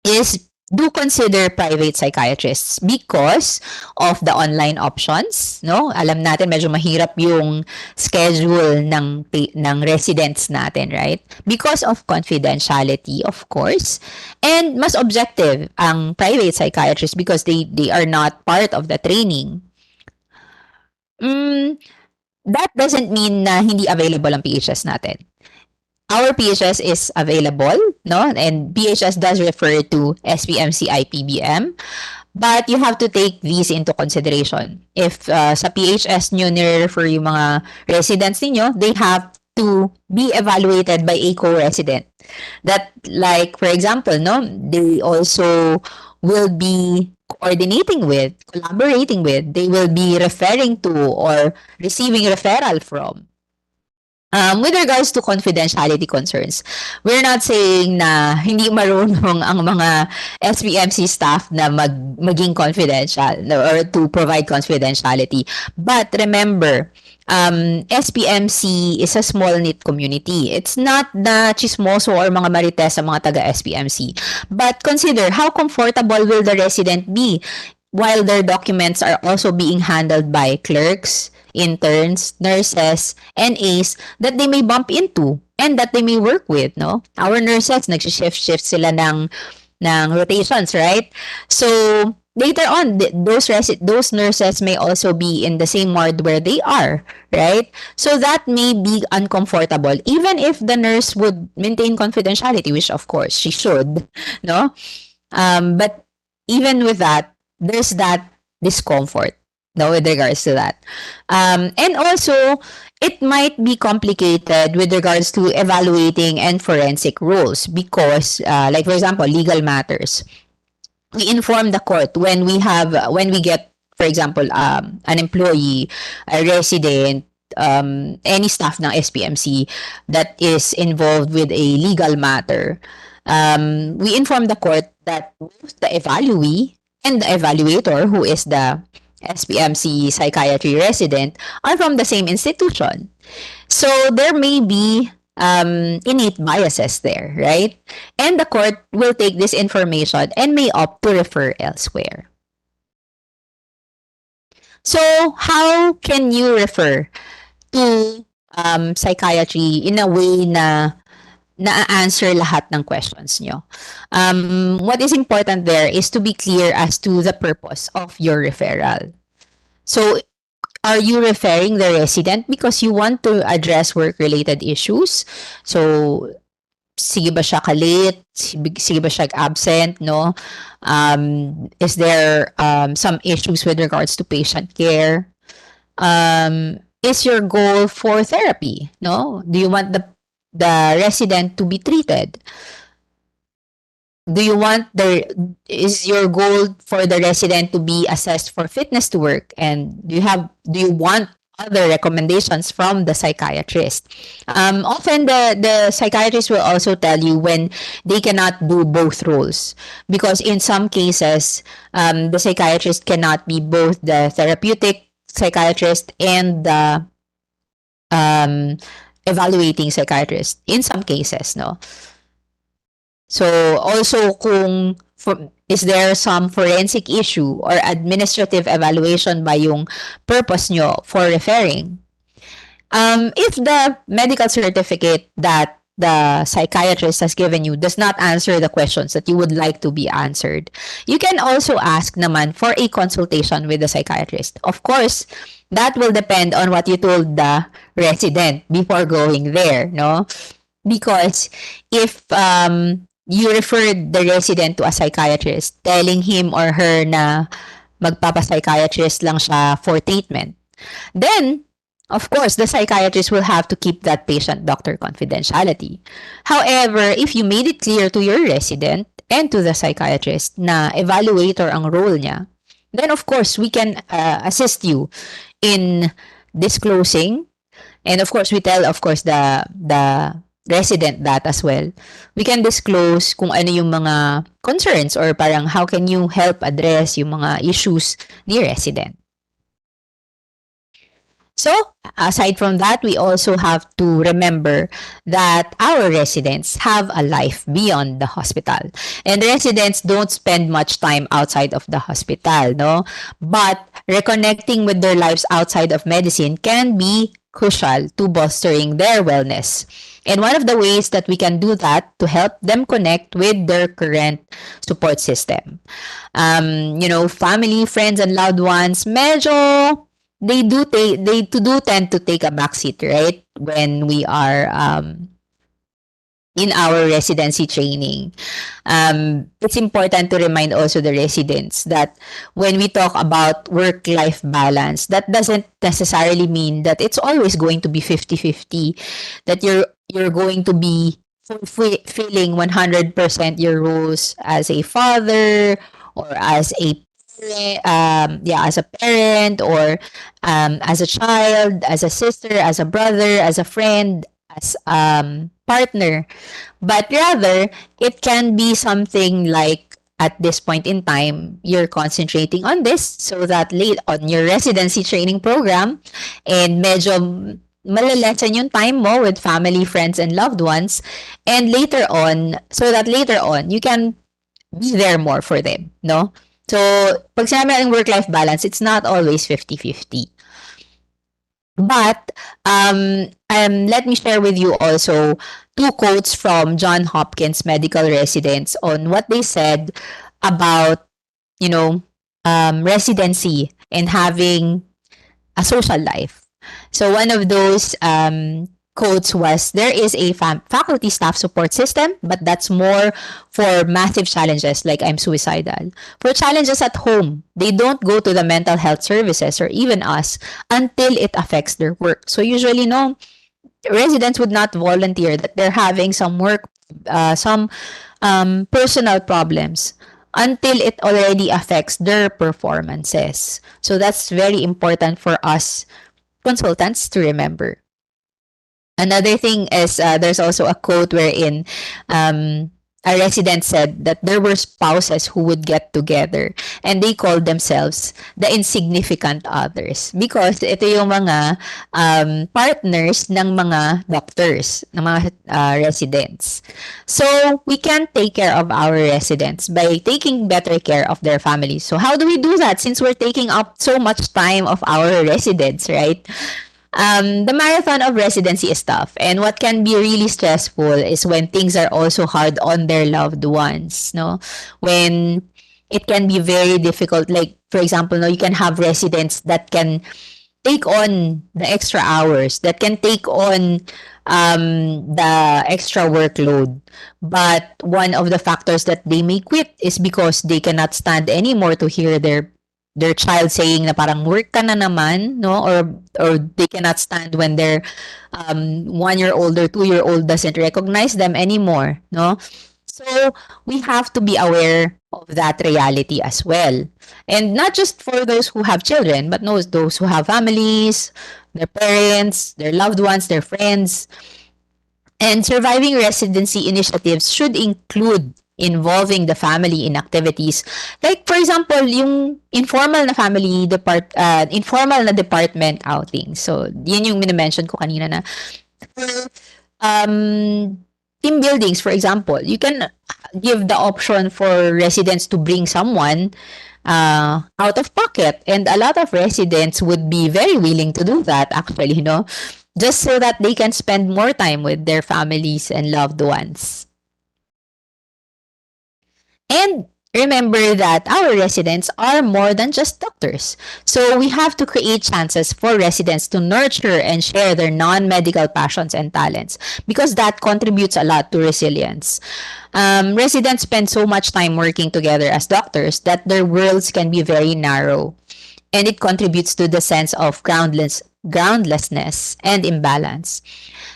is do consider private psychiatrists because of the online options, no? Alam natin medyo mahirap yung schedule ng residents natin, right? Because of confidentiality, of course. And mas objective ang private psychiatrists because they are not part of the training. That doesn't mean na hindi available ang PHS natin. Our PHS is available, no? And PHS does refer to SPMC IPBM, but you have to take these into consideration. If sa PHS nyo nire-refer yung mga residents ninyo, they have to be evaluated by a co-resident. That, like, for example, no, they also will be coordinating with, collaborating with, they will be referring to or receiving referral from. With regards to confidentiality concerns, we're not saying na hindi marunong ang mga SPMC staff na maging confidential or to provide confidentiality. But remember, SPMC is a small-knit community. It's not na chismoso or mga marites sa mga taga-SPMC. But consider how comfortable will the resident be while their documents are also being handled by clerks, interns, nurses, NAs that they may bump into and that they may work with, no? Our nurses, nag-shift sila ng rotations, right? So, later on, those nurses may also be in the same ward where they are, right? So, that may be uncomfortable, even if the nurse would maintain confidentiality, which of course she should, no? But even with that, there's that discomfort, no, with regards to that. And also, it might be complicated with regards to evaluating and forensic rules because, like for example, legal matters. We inform the court when we get, for example, an employee, a resident, any staff ng SPMC that is involved with a legal matter. We inform the court that both the evaluee and the evaluator, who is the SPMC psychiatry resident, are from the same institution. So there may be innate biases there, right? And the court will take this information and may opt to refer elsewhere. So how can you refer to psychiatry in a way na na-answer lahat ng questions nyo? What is important there is to be clear as to the purpose of your referral. So, are you referring the resident because you want to address work-related issues? So, sige ba siya ka-late? Sige ba siya absent, no? Is there some issues with regards to patient care? Is your goal for therapy, no? Do you want the resident to be treated? Do you want is your goal for the resident to be assessed for fitness to work? And do you want other recommendations from the psychiatrist? Often the psychiatrist will also tell you when they cannot do both roles, because in some cases, the psychiatrist cannot be both the therapeutic psychiatrist and the um, evaluating psychiatrist in some cases, no? So also is there some forensic issue or administrative evaluation ba yung purpose nyo for referring? If the medical certificate that the psychiatrist has given you does not answer the questions that you would like to be answered, you can also ask naman for a consultation with the psychiatrist. Of course, that will depend on what you told the resident before going there, no? Because if you referred the resident to a psychiatrist, telling him or her na magpapa-psychiatrist lang siya for treatment, then, of course, the psychiatrist will have to keep that patient-doctor confidentiality. However, if you made it clear to your resident and to the psychiatrist na evaluator ang role niya, then of course, we can assist you in disclosing. And of course, we tell, of course, the resident that as well. We can disclose kung ano yung mga concerns or parang how can you help address yung mga issues ni resident. So, aside from that, we also have to remember that our residents have a life beyond the hospital. And residents don't spend much time outside of the hospital, no? But reconnecting with their lives outside of medicine can be crucial to bolstering their wellness. And one of the ways that we can do that to help them connect with their current support system. Family, friends, and loved ones, medyo they do tend to take a backseat, right? When we are in our residency training. It's important to remind also the residents that when we talk about work-life balance, that doesn't necessarily mean that it's always going to be 50-50, that you're going to be fulfilling 100% your roles as a father or as a as a parent or as a child, as a sister, as a brother, as a friend, as partner. But rather, it can be something like at this point in time, you're concentrating on this so that late on your residency training program and medyo malalessen yung time mo with family, friends, and loved ones. And later on, so that later on, you can be there more for them, no? So, pag sinabi natin work-life balance, it's not always 50-50. But, let me share with you also 2 quotes from John Hopkins medical residents on what they said about, residency and having a social life. So, one of those quotes was, there is a faculty staff support system, but that's more for massive challenges like I'm suicidal. For challenges at home, they don't go to the mental health services or even us until it affects their work. So usually, residents would not volunteer that they're having some work, some personal problems until it already affects their performances. So that's very important for us consultants to remember. Another thing is there's also a quote wherein a resident said that there were spouses who would get together and they called themselves the insignificant others because ito yung mga partners ng mga doctors, ng mga residents. So we can take care of our residents by taking better care of their families. So how do we do that since we're taking up so much time of our residents, right? The marathon of residency is tough, and what can be really stressful is when things are also hard on their loved ones, no? When it can be very difficult, like for example, you can have residents that can take on the extra hours, that can take on the extra workload. But one of the factors that they may quit is because they cannot stand anymore to hear their their child saying na parang work ka na naman, no? Or they cannot stand when their 1 year old or 2 year old doesn't recognize them anymore, no? So we have to be aware of that reality as well. And not just for those who have children, but those who have families, their parents, their loved ones, their friends. And surviving residency initiatives should include involving the family in activities. Like, for example, yung informal na department outing. So, yun yung minimension ko kanina na um, team buildings, for example, you can give the option for residents to bring someone out of pocket. And a lot of residents would be very willing to do that, actually, just so that they can spend more time with their families and loved ones. And remember that our residents are more than just doctors. So we have to create chances for residents to nurture and share their non-medical passions and talents because that contributes a lot to resilience. Residents spend so much time working together as doctors that their worlds can be very narrow. And it contributes to the sense of groundlessness and imbalance.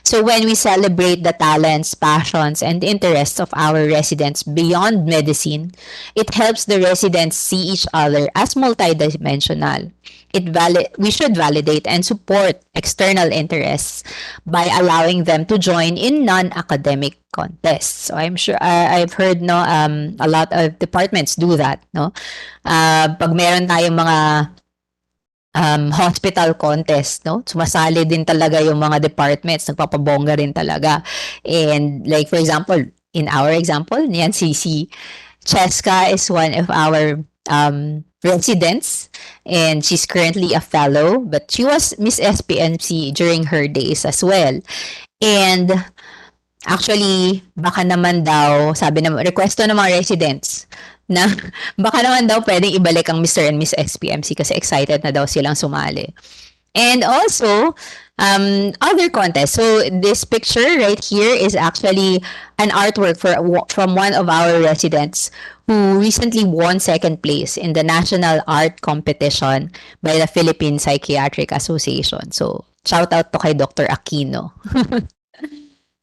So when we celebrate the talents, passions, and interests of our residents beyond medicine, it helps the residents see each other as multidimensional. We should validate and support external interests by allowing them to join in non-academic contests. So I'm sure I've heard a lot of departments do that, no. Pag meron tayong mga hospital contest, no? Sumasali din talaga yung mga departments, nagpapabongga rin talaga. And like for example, in our example, niyan si Cheska is one of our residents and she's currently a fellow, but she was Miss SPNC during her days as well. And actually, baka naman daw, sabi na, requesto ng mga residents na baka naman daw pwedeng ibalik ang Mr. and Miss SPMC kasi excited na daw silang sumali. And also, other contests. So this picture right here is actually an artwork from one of our residents who recently won second place in the National Art Competition by the Philippine Psychiatric Association. So, shout out to kay Dr. Aquino.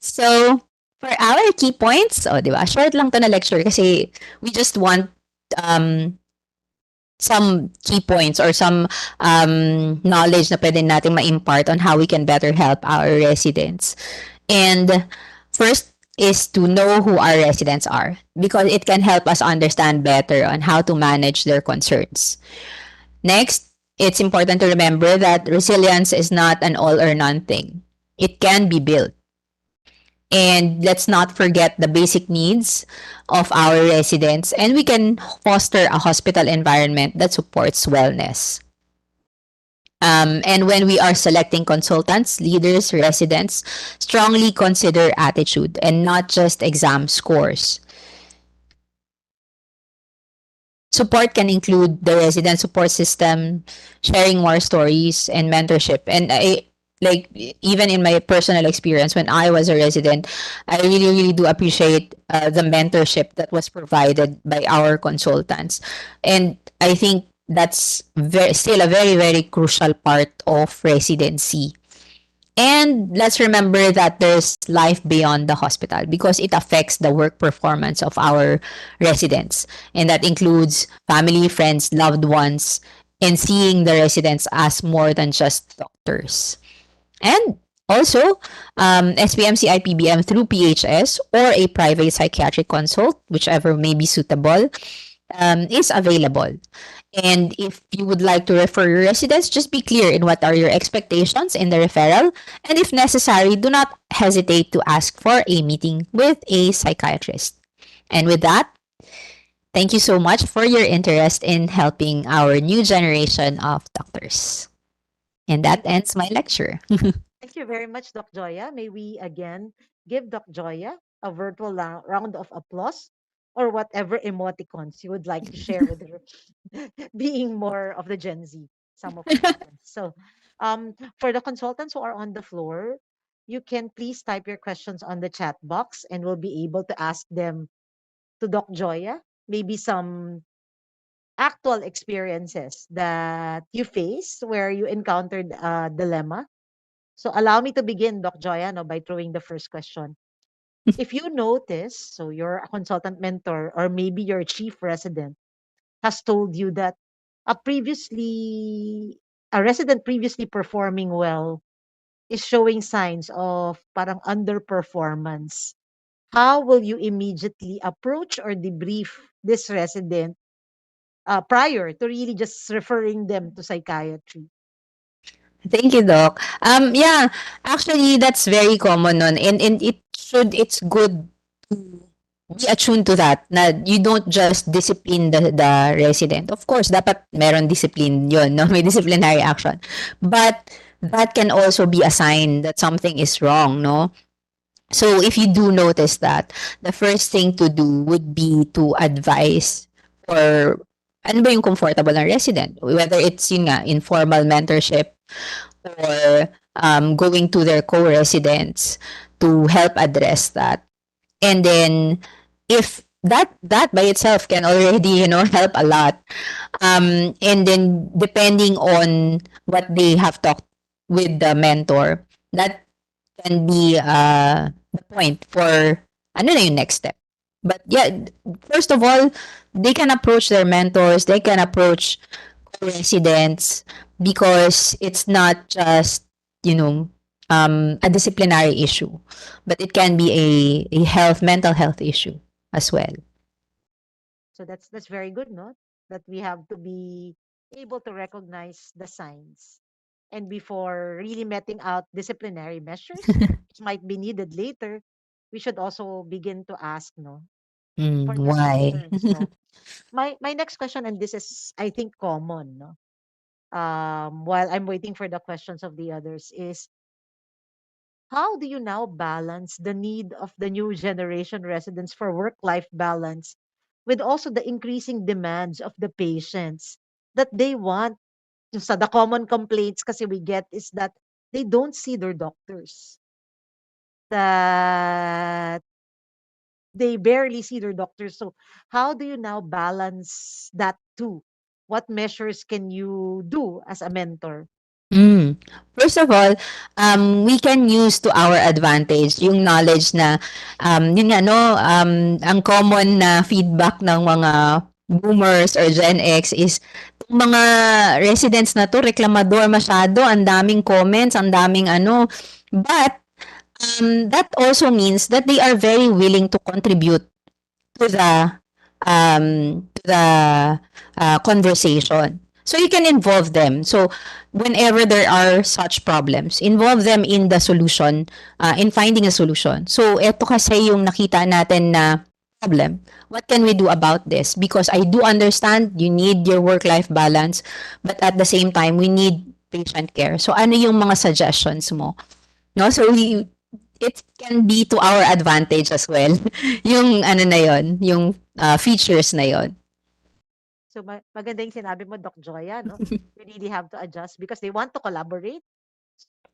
So, for our key points, di ba? Short lang to na lecture kasi we just want some key points or some knowledge na pwede natin ma-impart on how we can better help our residents. And first is to know who our residents are because it can help us understand better on how to manage their concerns. Next, it's important to remember that resilience is not an all or none thing. It can be built. And let's not forget the basic needs of our residents, and we can foster a hospital environment that supports wellness. And when we are selecting consultants, leaders, residents, strongly consider attitude and not just exam scores. Support can include the resident support system, sharing more stories, and mentorship. And like even in my personal experience when I was a resident, I really do appreciate the mentorship that was provided by our consultants, and I think that's still a very crucial part of residency. And let's remember that there's life beyond the hospital because it affects the work performance of our residents. And that includes family, friends, loved ones, and seeing the residents as more than just doctors. And also, SPMC IPBM through PHS or a private psychiatric consult, whichever may be suitable, is available. And if you would like to refer your residents, just be clear in what are your expectations in the referral. And if necessary, do not hesitate to ask for a meeting with a psychiatrist. And with that, thank you so much for your interest in helping our new generation of doctors. And that ends my lecture. Thank you very much, Doc Joya. May we again give Doc Joya a virtual round of applause or whatever emoticons you would like to share with her, being more of the Gen Z, some of her comments. So, for the consultants who are on the floor, you can please type your questions on the chat box and we'll be able to ask them to Doc Joya. Maybe some actual experiences that you faced where you encountered a dilemma. So allow me to begin, Doc Joya, no, by throwing the first question. If you notice, so your consultant mentor or maybe your chief resident has told you that a previously a resident previously performing well is showing signs of parang underperformance, how will you immediately approach or debrief this resident prior to really just referring them to psychiatry? Thank you, Doc. Yeah, actually, that's very common nun. And it's good to be attuned to that, na you don't just discipline the resident. Of course, dapat meron discipline yun, no? May disciplinary action. But that can also be a sign that something is wrong, no? So if you do notice that, the first thing to do would be to advise or ano ba yung comfortable ng resident? Whether it's yun nga, informal mentorship or going to their co-residents to help address that. And then if that by itself can already, help a lot. And then depending on what they have talked with the mentor, that can be the point for ano na yung next step. But yeah, first of all, they can approach their mentors, they can approach residents because it's not just, a disciplinary issue, but it can be a mental health issue as well. So that's very good, no? That we have to be able to recognize the signs. And before really meting out disciplinary measures, which might be needed later, we should also begin to ask, no, for their Why? concerns. So my next question, and this is I think common, no? While I'm waiting for the questions of the others, is how do you now balance the need of the new generation residents for work-life balance with also the increasing demands of the patients that they want? So the common complaints kasi we get is that they don't see their doctors, that they barely see their doctors. So how do you now balance that too? What measures can you do as a mentor? Mm. First of all, we can use to our advantage yung knowledge na, yun nga, no, ang common na feedback ng mga boomers or Gen X is "Itong mga residents na to, reklamador masyado, ang daming comments, ang daming ano." But that also means that they are very willing to contribute to the conversation. So you can involve them. So whenever there are such problems, involve them in the solution, in finding a solution. So eto kasi yung nakita natin na problem. What can we do about this? Because I do understand you need your work-life balance, but at the same time, we need patient care. So ano yung mga suggestions mo? No? So it can be to our advantage as well. Yung ano na yon, yung features na yon. So maganda yung sinabi mo, Doc Joya, no? We really have to adjust because they want to collaborate.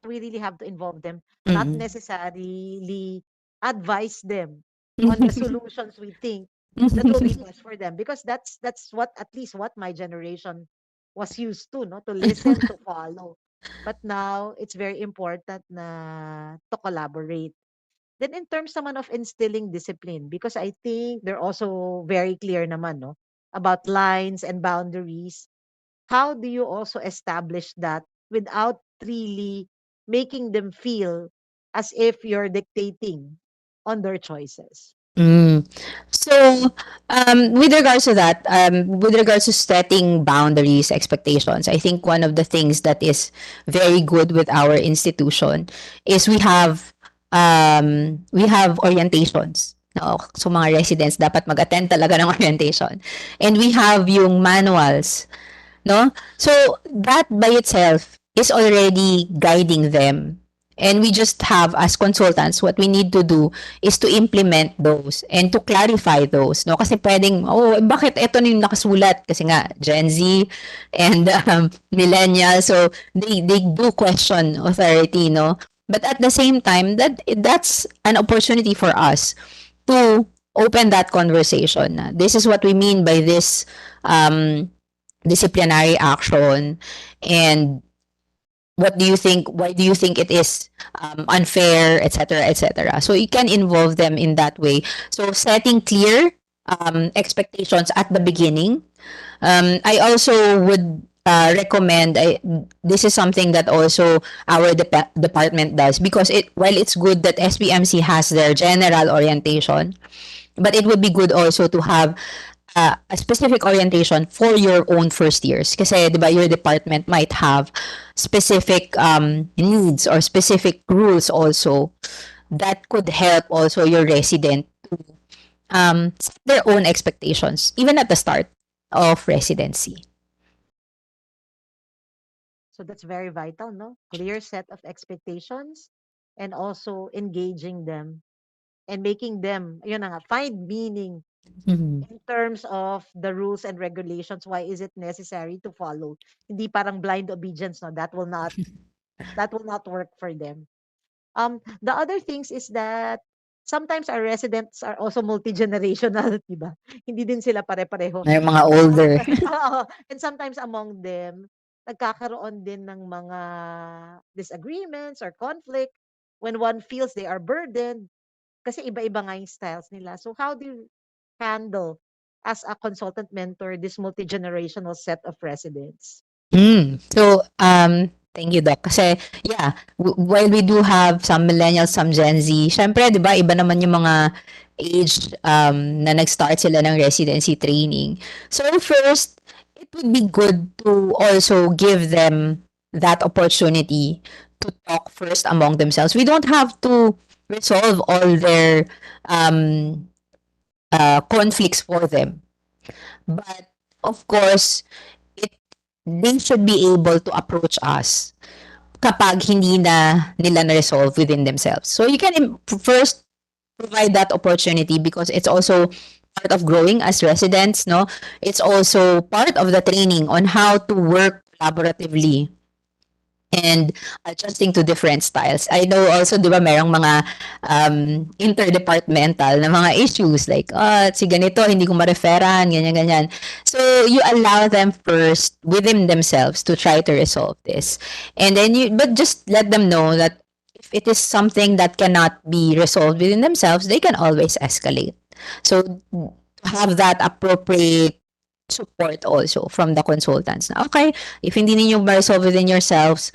We really have to involve them, not Mm. necessarily advise them on the solutions we think that will be best for them, because that's what at least what my generation was used to, no, to listen, to follow. But now it's very important na to collaborate. Then in terms naman of instilling discipline, because I think they're also very clear naman, no, about lines and boundaries. How do you also establish that without really making them feel as if you're dictating on their choices? Mm. So, with regards to that, with regards to setting boundaries, expectations, I think one of the things that is very good with our institution is we have orientations. No? So, mga residents dapat mag-attend talaga ng orientation. And we have yung manuals, no? So that by itself is already guiding them. And we just have, as consultants, what we need to do is to implement those and to clarify those. No? Kasi pwedeng, bakit ito na yung nakasulat? Kasi nga, Gen Z and millennial, so they do question authority, no? But at the same time, that's an opportunity for us to open that conversation. This is what we mean by this disciplinary action, and what do you think, why do you think it is unfair, etc., etc. So you can involve them in that way. So setting clear expectations at the beginning. I also would recommend, this is something that also our department does, because it, while it's good that SPMC has their general orientation, but it would be good also to have a specific orientation for your own first years. Kasi, di ba, your department might have specific needs or specific rules also that could help also your resident to set their own expectations, even at the start of residency. So that's very vital, no? Clear set of expectations and also engaging them and making them, yun na nga, find meaning Mhm. in terms of the rules and regulations. Why is it necessary to follow? Hindi parang blind obedience, no? That will not work for them. The other things is that sometimes our residents are also multi-generational, 'di ba? Hindi din sila pare-pareho. May mga older. Oo, and sometimes among them, nagkakaroon din ng mga disagreements or conflict when one feels they are burdened kasi iba-iba nga yung styles nila. So how do you handle as a consultant mentor this multi-generational set of residents? So, thank you, Doc. Kasi, yeah, while we do have some millennials, some Gen Z, syempre, di ba, iba naman yung mga age na nag-start sila ng residency training. So, first, it would be good to also give them that opportunity to talk first among themselves. We don't have to resolve all their um, conflicts for them. But, of course, it they should be able to approach us kapag hindi na nila na-resolve within themselves. So you can first provide that opportunity, because it's also part of growing as residents, no? It's also part of the training on how to work collaboratively and adjusting to different styles. I know also, di ba, merong mga interdepartmental na mga issues like, si ganito, hindi ko ma-referan, ganyan, ganyan. So, you allow them first within themselves to try to resolve this. And then but just let them know that if it is something that cannot be resolved within themselves, they can always escalate. So, to have that appropriate support also from the consultants. Na, okay, if hindi ninyo ma-resolve within yourselves,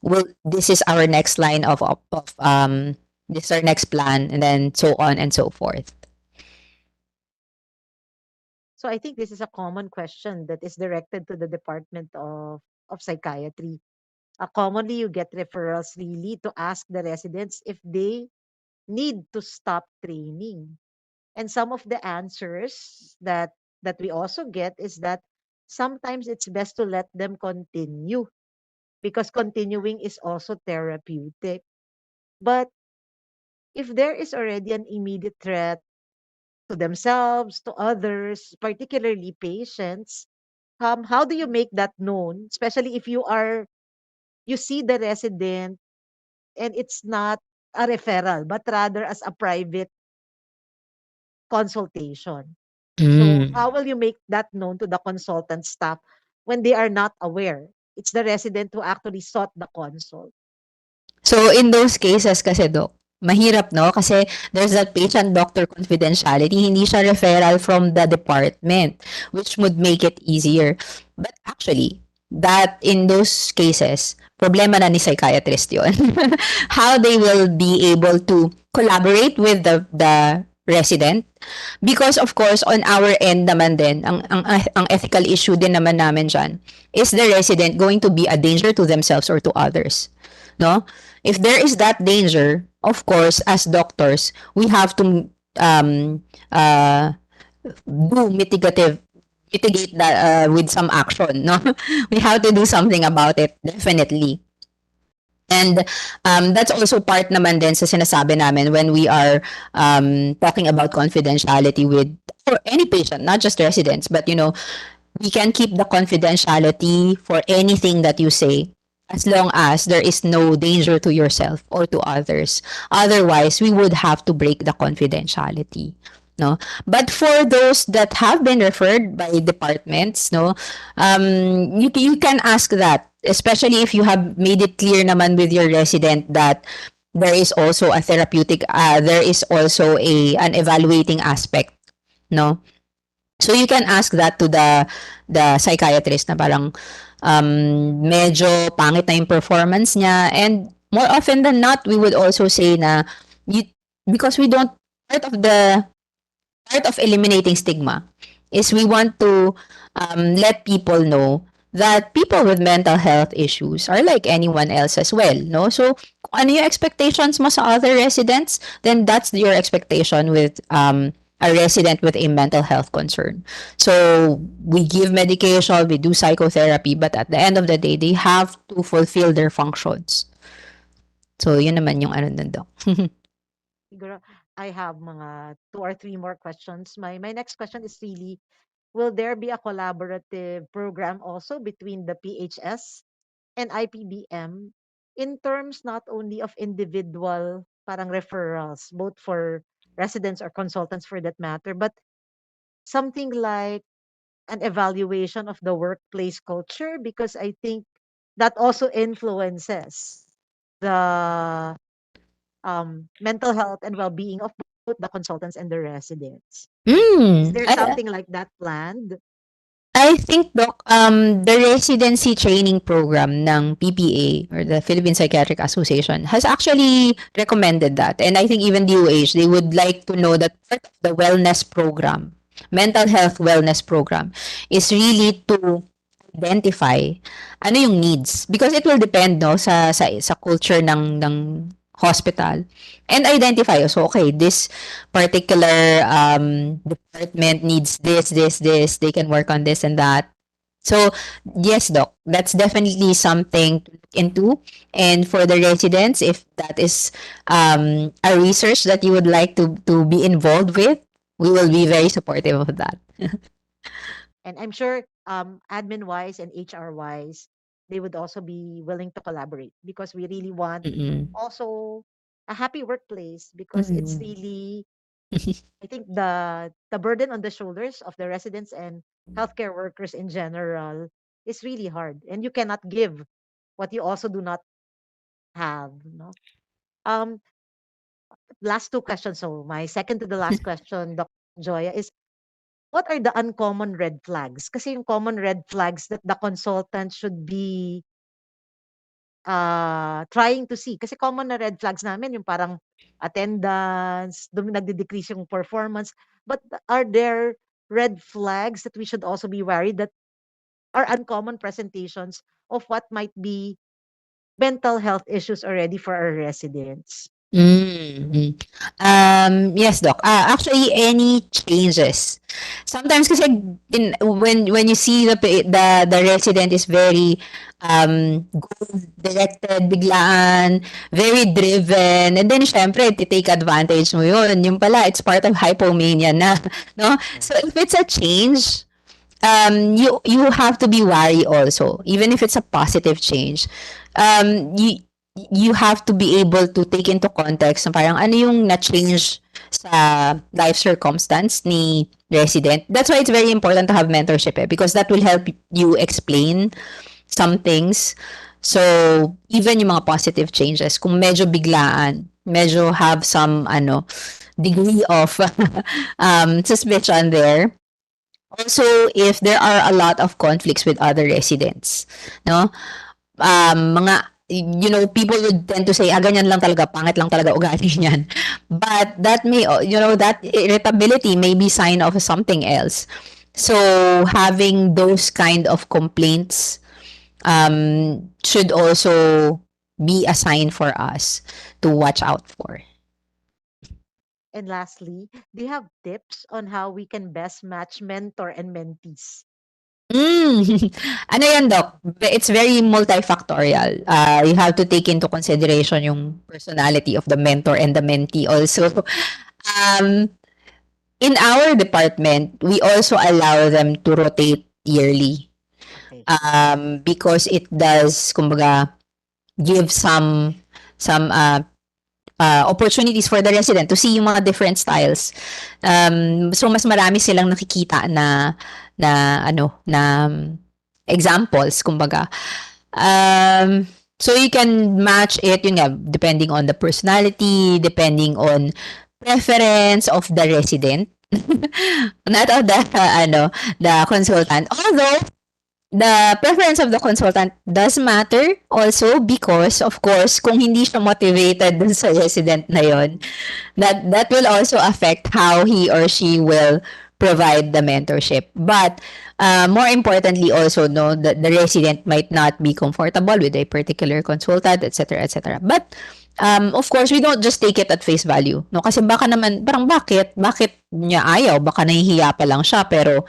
well, this is our next line of this is our next plan, and then so on and so forth. So I think this is a common question that is directed to the Department of Psychiatry. Commonly, you get referrals really to ask the residents if they need to stop training. And some of the answers that we also get is that sometimes it's best to let them continue because continuing is also therapeutic. But if there is already an immediate threat to themselves, to others, particularly patients, how do you make that known? Especially if you see the resident and it's not a referral, but rather as a private consultation. So Mm. how will you make that known to the consultant staff when they are not aware? It's the resident who actually sought the consult. So, in those cases kasi, Doc, mahirap, no? Kasi there's that patient-doctor confidentiality. Hindi siya referral from the department, which would make it easier. But actually, that in those cases, problema na ni psychiatrist yon. How they will be able to collaborate with the resident. Because of course, on our end naman din, ang ethical issue din naman namin dyan, is the resident going to be a danger to themselves or to others? No? If there is that danger, of course, as doctors, we have to uh, do mitigate that with some action. No, we have to do something about it, definitely. And that's also part naman din sa sinasabi namin when we are talking about confidentiality with for any patient, not just residents, but we can keep the confidentiality for anything that you say as long as there is no danger to yourself or to others. Otherwise, we would have to break the confidentiality. no? But for those that have been referred by departments, no, you can ask that, especially if you have made it clear naman with your resident that there is also a therapeutic, there is also an evaluating aspect, no? So you can ask that to the psychiatrist na parang medyo pangit na yung performance niya, and more often than not we would also say na you, because we don't, part of the part of eliminating stigma is we want to let people know that people with mental health issues are like anyone else as well, no? So, kung ano yung expectations mo sa other residents, then that's your expectation with a resident with a mental health concern. So, we give medication, we do psychotherapy, but at the end of the day, they have to fulfill their functions. So, yun naman yung ano nun, Doc. Siguro, I have mga 2 or 3 more questions. My next question is really, will there be a collaborative program also between the PHS and IPBM in terms not only of individual parang referrals, both for residents or consultants for that matter, but something like an evaluation of the workplace culture? Because I think that also influences the mental health and well-being of both the consultants and the residents. Is Mm, there something like that planned? I think, Doc, the residency training program ng PPA or the Philippine Psychiatric Association has actually recommended that. And I think even DOH, they would like to know that part of the wellness program, mental health wellness program, is really to identify ano yung needs. Because it will depend, no, sa culture ng hospital. And identify, so okay, this particular department needs this, they can work on this and that. So, yes, Doc, that's definitely something to look into. And for the residents, if that is a research that you would like to be involved with, we will be very supportive of that. And I'm sure admin wise and HR wise, they would also be willing to collaborate because we really want Mm-mm. also a happy workplace because it's Mm-mm. really, I think, the burden on the shoulders of the residents and healthcare workers in general is really hard, and you cannot give what you also do not have, no? um Last 2 questions. So my second to the last question, Dr. Joya, is what are the uncommon red flags? Kasi yung common red flags that the consultant should be trying to see. Kasi common na red flags namin yung parang attendance, nagde-decrease yung performance. But are there red flags that we should also be worried that are uncommon presentations of what might be mental health issues already for our residents? Mm. Yes, Doc. Actually, any changes. Sometimes kasi when you see the resident is very goal directed, biglaan, very driven, and then syempre take advantage mo yun. Yung pala, it's part of hypomania na, no? So if it's a change, you have to be wary also, even if it's a positive change. You have to be able to take into context na parang ano yung na-change sa life circumstance ni resident. That's why it's very important to have mentorship, because that will help you explain some things. So, even yung mga positive changes, kung medyo biglaan, medyo have some degree of suspicion there. Also, if there are a lot of conflicts with other residents, no? Mga, people would tend to say, ganyan lang talaga, pangit lang talaga ugali niyan. But that may, that irritability may be sign of something else. So, having those kind of complaints should also be a sign for us to watch out for. And lastly, do you have tips on how we can best match mentor and mentees? Mm. Ano yan, Doc? It's very multifactorial. You have to take into consideration yung personality of the mentor and the mentee also. Um, in our department, we also allow them to rotate yearly. Okay. Because it does, kumbaga, give some opportunities for the resident to see yung mga different styles. So mas marami silang nakikita na examples kumbaga. So you can match it yun nga depending on the personality, depending on preference of the resident. Not of the the consultant. Although the preference of the consultant does matter also because of course kung hindi siya motivated dun sa resident na yon, that will also affect how he or she will provide the mentorship. But more importantly also, no, the resident might not be comfortable with a particular consultant, etc., etc. But of course, we don't just take it at face value. No? Kasi baka naman, parang bakit niya ayaw? Baka nahihiya pa lang siya. Pero,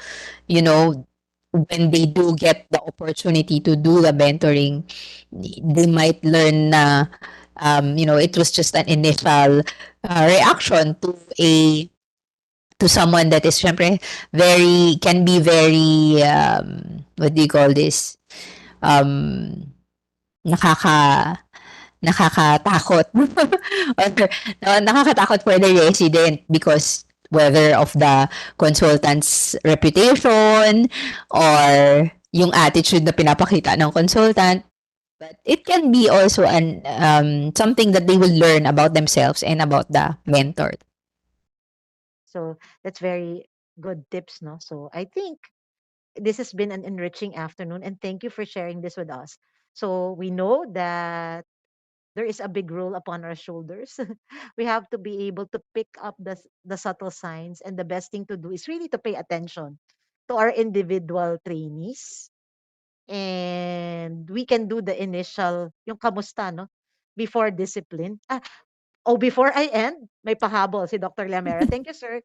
you know, when they do get the opportunity to do the mentoring, they might learn na, it was just an initial reaction to someone that is syempre can be very what do you call this, um nakaka nakakatakot or no, nakakatakot for the resident because whether of the consultant's reputation or yung attitude na pinapakita ng consultant. But it can be also an something that they will learn about themselves and about the mentor. So that's very good tips, no? So I think this has been an enriching afternoon, and thank you for sharing this with us. So we know that there is a big role upon our shoulders. We have to be able to pick up the subtle signs, and the best thing to do is really to pay attention to our individual trainees, and we can do the initial yung kamusta, no, before discipline. Before I end, may pahabol si Dr. Lamera. Thank you, sir.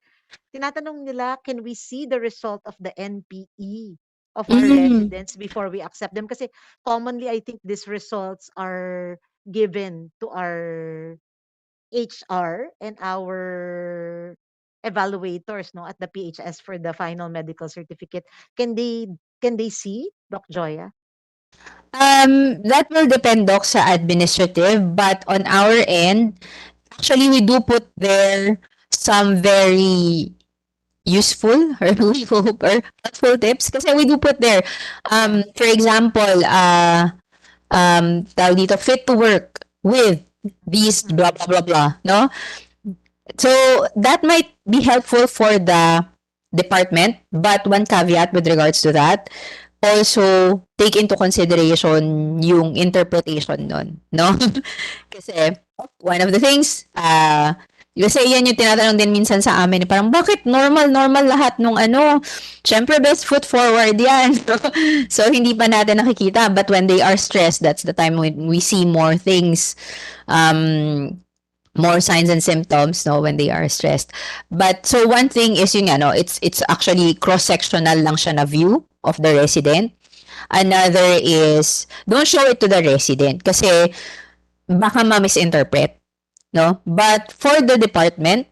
Tinatanong nila, can we see the result of the NPE of our Mm. residents before we accept them? Kasi commonly, I think these results are given to our HR and our evaluators, no, at the PHS for the final medical certificate. Can they see, Doc Joya? That will depend, Doc, sa administrative, but on our end, actually, we do put there some very useful or we hope or helpful tips kasi we do put there, for example, tawag dito, fit to work with these blah, blah, blah, blah, no? So, that might be helpful for the department, but one caveat with regards to that, also take into consideration yung interpretation nun, no? Kasi one of the things, kasi yan yung tinatanong din minsan sa amin, parang bakit normal lahat nung syempre best foot forward yan. So, hindi pa natin nakikita, but when they are stressed, that's the time when we see more things, more signs and symptoms, no, when they are stressed. But so one thing is yun nga, no, it's actually cross-sectional lang siya na view of the resident. Another is don't show it to the resident kasi baka ma-misinterpret, no? But for the department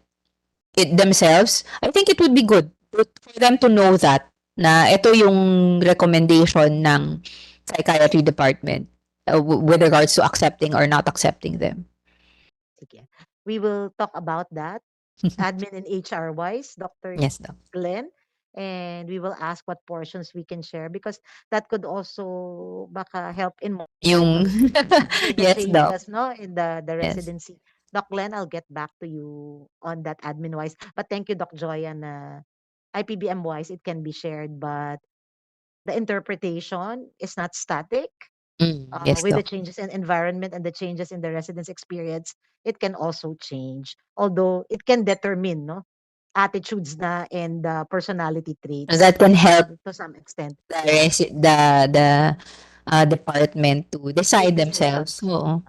themselves, I think it would be good for them to know that na ito yung recommendation ng psychiatry department with regards to accepting or not accepting them. Sige. We will talk about that, admin and HR wise, Dr. Yes, Doc. Glenn, and we will ask what portions we can share because that could also baka help in Yung monitoring the yes, Doc. changes, no, in the Yes. residency. Doc Glenn, I'll get back to you on that admin wise. But thank you, Doc Joya, na IPBM wise, it can be shared, but the interpretation is not static. Yes, With the Doc. changes in environment and the changes in the resident's experience, it can also change. Although it can determine, no, attitudes na and personality So traits that can help to some extent. the department to Make decide decisions. themselves. Oo.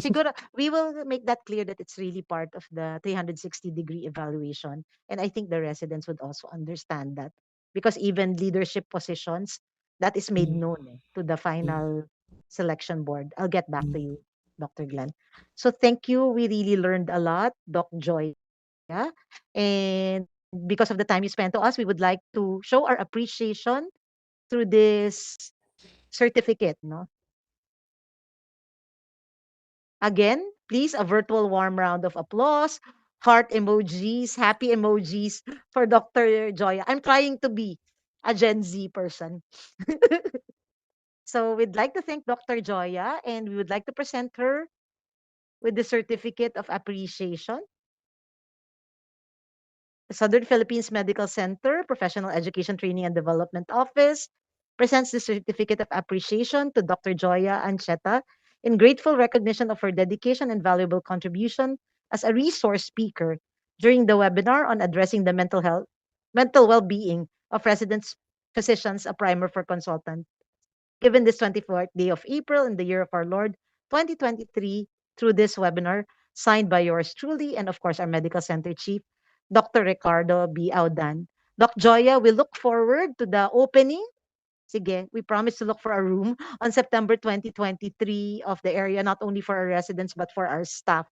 Siguro, we will make that clear that it's really part of the 360-degree evaluation. And I think the residents would also understand that because even leadership positions, that is made Mm. known to the Mm. final selection board. I'll get back Mm. to you, Dr. Glenn. So thank you. We really learned a lot, Doc Joya. And because of the time you spent to us, we would like to show our appreciation through this certificate. No? Again, Please, a virtual warm round of applause, heart emojis, happy emojis for Dr. Joya. I'm trying to be a Gen Z person. So we'd like to thank Dr. Joya and we would like to present her with the certificate of appreciation. The Southern Philippines Medical Center, Professional Education Training and Development Office presents the certificate of appreciation to Dr. Joya Ancheta in grateful recognition of her dedication and valuable contribution as a resource speaker during the webinar on addressing the mental well-being of residents, physicians, a primer for consultants given this 24th day of April in the year of our Lord 2023 through this webinar signed by yours truly and of course our medical center chief, Dr. Ricardo B. Audan. Doc Joya, we look forward to the opening. Sige, we promise to look for a room on September 2023 of the area, not only for our residents but for our staff.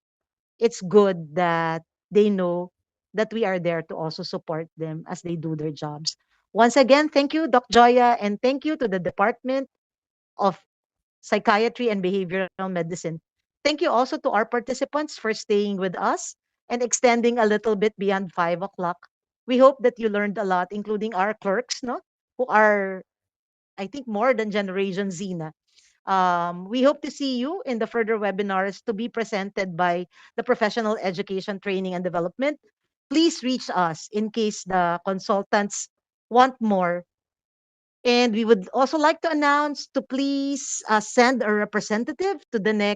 It's good that they know that we are there to also support them as they do their jobs. Once again, thank you, Doc Joya, and thank you to the Department of Psychiatry and Behavioral Medicine. Thank you also to our participants for staying with us and extending a little bit beyond 5 o'clock. We hope that you learned a lot, including our clerks, no, who are, I think, more than Generation Z na. We hope to see you in the further webinars to be presented by the Professional Education Training and Development. Please reach us in case the consultants want more. And we would also like to announce to please send a representative to the next